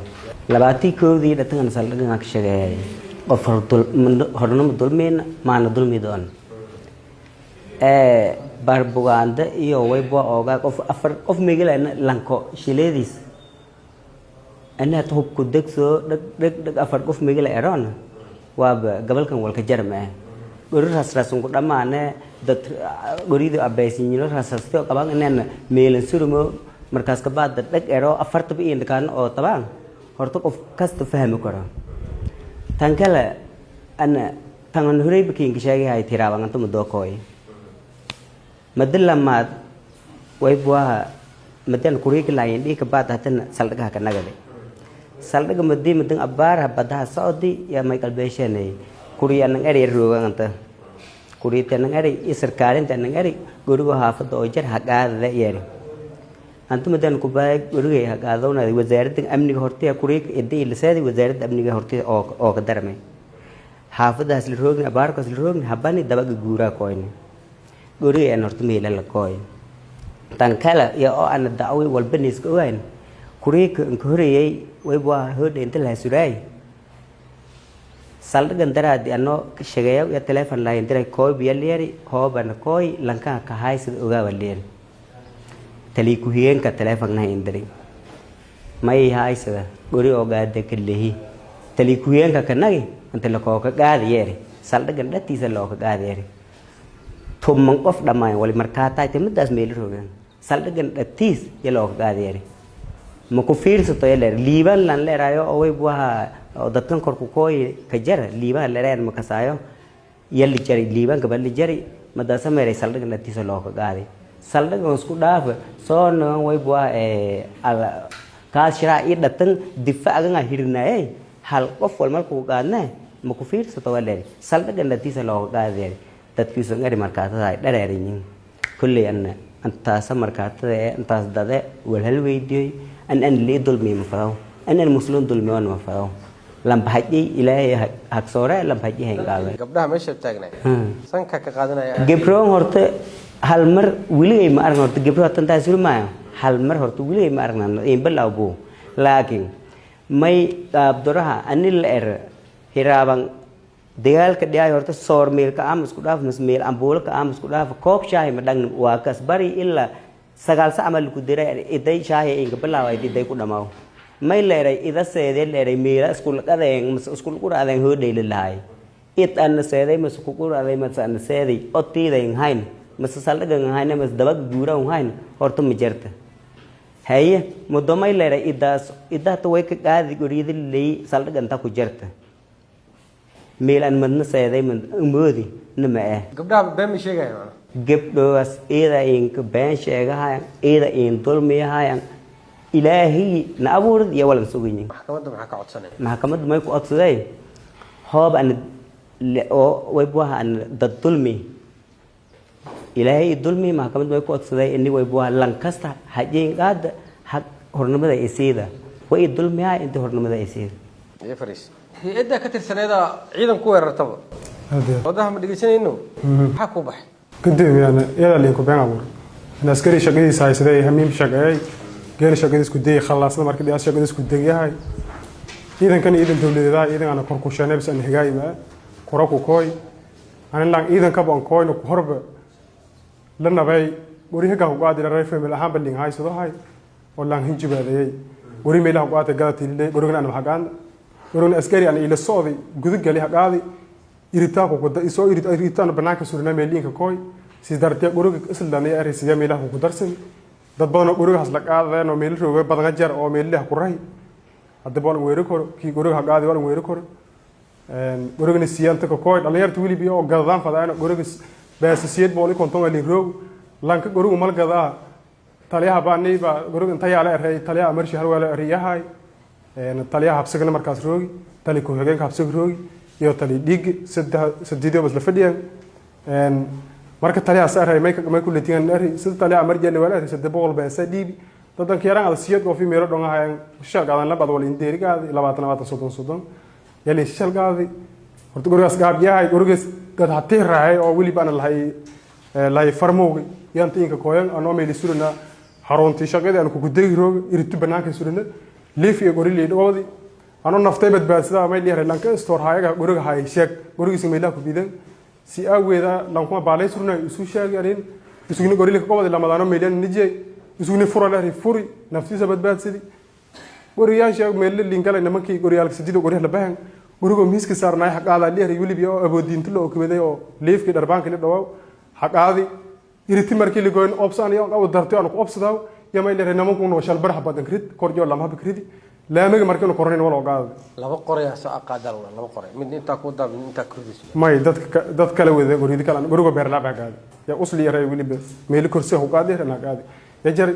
labaati koodii dhatan saldhigan ka sheegay qof hornimo dulmeen maana dulmi doon barbuganda iyo waybo ooga qof meegalana lanko shileedis ana tuhub ku degso dag afar qof meegala eron waaba gobolkan walka jarma goriraas raasun ku dhamaane dad gorido abaysiinyo raasasto qabaan inaan meelan surumo markaas ka baad dag ero afarta bi intaan oo tabaan horta qof kasta fahmi karo tan kale ana tan horay bikin sheegay hay tiraaban inta muddo kooy madalamaad way buaha madan kuriga laayin dhika baad hatan saldhiga ka nagade saldhiga madii madan abaar badaha saudi ya may qalbeeshanay kuriya nan eri rooganta kuriita nan eri isarkaarinta nan eri guriga haafada oo jar haqaada yeeri anta madan ku baay guriga haqaadowna wasaaradda amniga hortiya kuriga idii lisaadi wasaaradda amniga hortiya oo ka darmay haafadaas la roogna abaarkaas la roogna habani dabaga guura kooyne guriga aan horta meela la kooy tan kala ya oo aan daawi walbanis ka weyn kuriga in koriyay way baa hooda inta la suray saldhigan daraadi ano ka sheegayo ya telefoon la inta kooy biyaliyari hooban kooy lanka ka haysid ogaa waleen tali ku hiyeenka telefoon na indiri may haysada guri ogaade kaleehi tali ku hiyeenka kanagi inta la kooka gaadiyeri saldhigan dhatiisa loo ka gaadiyeri tuman qof dhamaan wali markaa taaytay midaas meel roogan saldhigan dhatiis yaloo ka gaadiyeri ma ku fiirsato yeler liiban lan leerayo oo way buha dadkan kor ku kooy ka jara liiban leereen ma kasaayo yali jari liiban ka bal jari madaasa meeray saldhigan dhatiis loo ka gaadi saldhigan isku dhaaf soo noo way buha ala kaas shira ii dhatan difaacan hirnaa hal qof wal markuu gaadnaa ma ku fiirsato yeler saldhigan dhatiis loo ka gaadi dadkiisu ngari markaatada ay dhareerin kulli antaas markaatada antaas dade wal hal weydiyo an li dulmi ma faaw an muslim dulmi ma faaw lam bahaji ilaahay hak soore lam bahaji hay gaabay
gabdhaha meesha taagnay sanka ka qaadanaya
gabroon horta hal mar wiligay ma aragno horta gabro tan taas maayo hal mar horta wiligay ma aragno in balawbo laakiin may abduraha anil er hiraaban dagaalka dhiyay horta soor meelka aamus ku dhaaf meel ambuulka aamus ku dhaaf koob shaahi ma dhagn waa kas bari illa sagaal sac amal ku diray iday shaahi inga bilaaway iday ku dhamaaw may leeray ida seedee leeray meela isku qadeen isku quraadeen hooday lahay it an seeday mas ku quraadeen mas an seeday otiiday hayn mas saldhigan hayn mas dabag guura hayn horta ma jirta haye muddo may leeray idaas way ka qaadi guriyada leey saldhigan ta ku jirta meelan madna seeday man moodi nama
gabdhaha been sheegayaan
gabdhoas ida in ka been sheegahay ida in dulmiyahay ilaahi na abuurad iyo walan sugayeen
maxkamadda maxaa ka codsanay
maxkamadda may ku codsaday hoob an oo way buha an dad dulmi ilaahi dulmi maxkamadda may ku codsaday in way buha lan kasta hajeen qaad haq hornimada isiida way dulmiyahay inta hornimada isiida
iyo fariis hay'adda ka tirsaneeda ciidan ku weerartaba wadaha ma dhigaysanayno maxaa ku baxay
kadib iyada liinku been abuur in askari shaqadiisa haysaday hamiim shaqeeyay geeri shaqadiisa ku day khalaasna markii ay shaqadiisa ku degyahay ciidankan ciidan dawladeed ciidan ana kor ku shanay bas an higaayba kora ku kooy aan laan ciidan ka baan kooyno ku horba la nabay wariga ka qaadi la family ahaan balin haysado hay oo laan hinjibaadayay wari meelaha qaata galatay wariga ana maxaan wariga askari ana ila sooday gudub gali haqaadi iritaanku ku soo iritaan banaanka suurna meelinka kooy si dartay wariga islanay arisiya meelaha ku darsan dad badan warigaas la qaadeen oo meel rooga badan jar oo meelaha ku rahay hadda baan weeri karo ki wariga haqaadi waan weeri karo wariga siyaanta ka kooy dhalinyarta wili biyo oo gadaan fadaan wariga baasiyad booli konton ali roog lanka wariga malgada taliyaha baanay ba wariga inta yaala eray taliyaha marshi har wala eriyahay taliyaha habsigana markaas roogi tali ku-xigeenka habsiga roogi iyo tali dhiigi saddeedoo bas la fadhiyaan marka taliyahaas aray may ku leetigan ari sida taliyaha marjeelna waa ari 700 beesa dhiibi dadanka yaraan ada siyad oo fi meelo dhongahayan shaqadan la badwal indeerigaadi 20 yali shalgaadi horta gurigaas gaabyahay gurigaas dad hatii raacay oo wali baan lahay farmowgi yanta inka kooyan anoo meel surina xaruntii shaqada aan ku gudayay roog iritu banaanka surina leef iyo gorilay dhoodi anoo naftay badbaadsada ma leeyahay lanka store haayaga guriga hay sheeg gurigiisa meelaha ku bidan si aweeda lankuma baalay surina isu sheegarin isuguna gorilay ka qobada lamadano meelan nijay isuguna furala furi naftiisa badbaadsadi guriyaasha meel linkala nimankii goriyaalka sidido goriyaha la baahan gurigo miiska saarnay xaqaada leeyahay waliba oo aboodiinta loo kubaday oo leefkii darbaanka la dhawaw xaqaadi iriti markii la goyn opsan iyo oo dartay aan ku opsadaw yama leeyahay nimanku noo shal baraha badan krid korjo lama bakridi laamaga markii uu koronay wala ogaado
laba qoray soo aqaadal laba qoray mid inta ku dab inta kurdis
may dad kala wada goriyada kala gurigo beer la baqaad ya usli yaray waliba meel kursi uu qaaday rana qaadi ya jari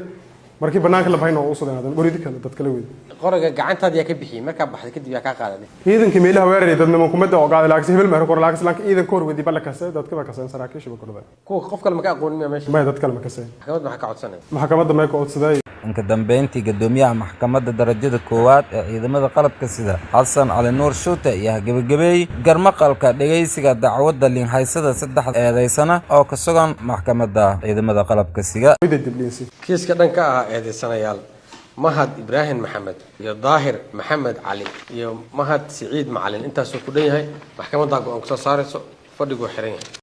markii banaanka la bahayno oo soo daadan goriyada kala dad kala wada
qoriga gacantaada ka bixi marka baxday kadib yaa ka qaaday
ciidanka meelaha weeraray dadna ma kumada oo qaaday laakiin hebel ma kor laakiin lanka ciidan kor wadi balakaas dadka ba ka san saraakiisha ba korday
kuwa qof kale ma ka aqoon meesha
ma dad kale ma ka san
maxkamad ma ka codsanay
maxkamadda ma ka codsaday
inka dambeyntii gudoomiyaha maxkamadda darajada koowaad ee ciidamada qalabka sida Xasan Cali Nuur Shuute ayaa gabagabay garmaqalka dhageysiga dacwadda linhaysada 3 eedeysana oo ka sugan maxkamadda ciidamada qalabka sida
kiiska dhanka ah eedeysanayaal mahad Ibrahim Maxamed iyo Daahir Maxamed Cali iyo mahad Saciid Macalin intaas oo ku dhan yahay maxkamadda go'aan ka soo saarayso fadhigu xiran yahay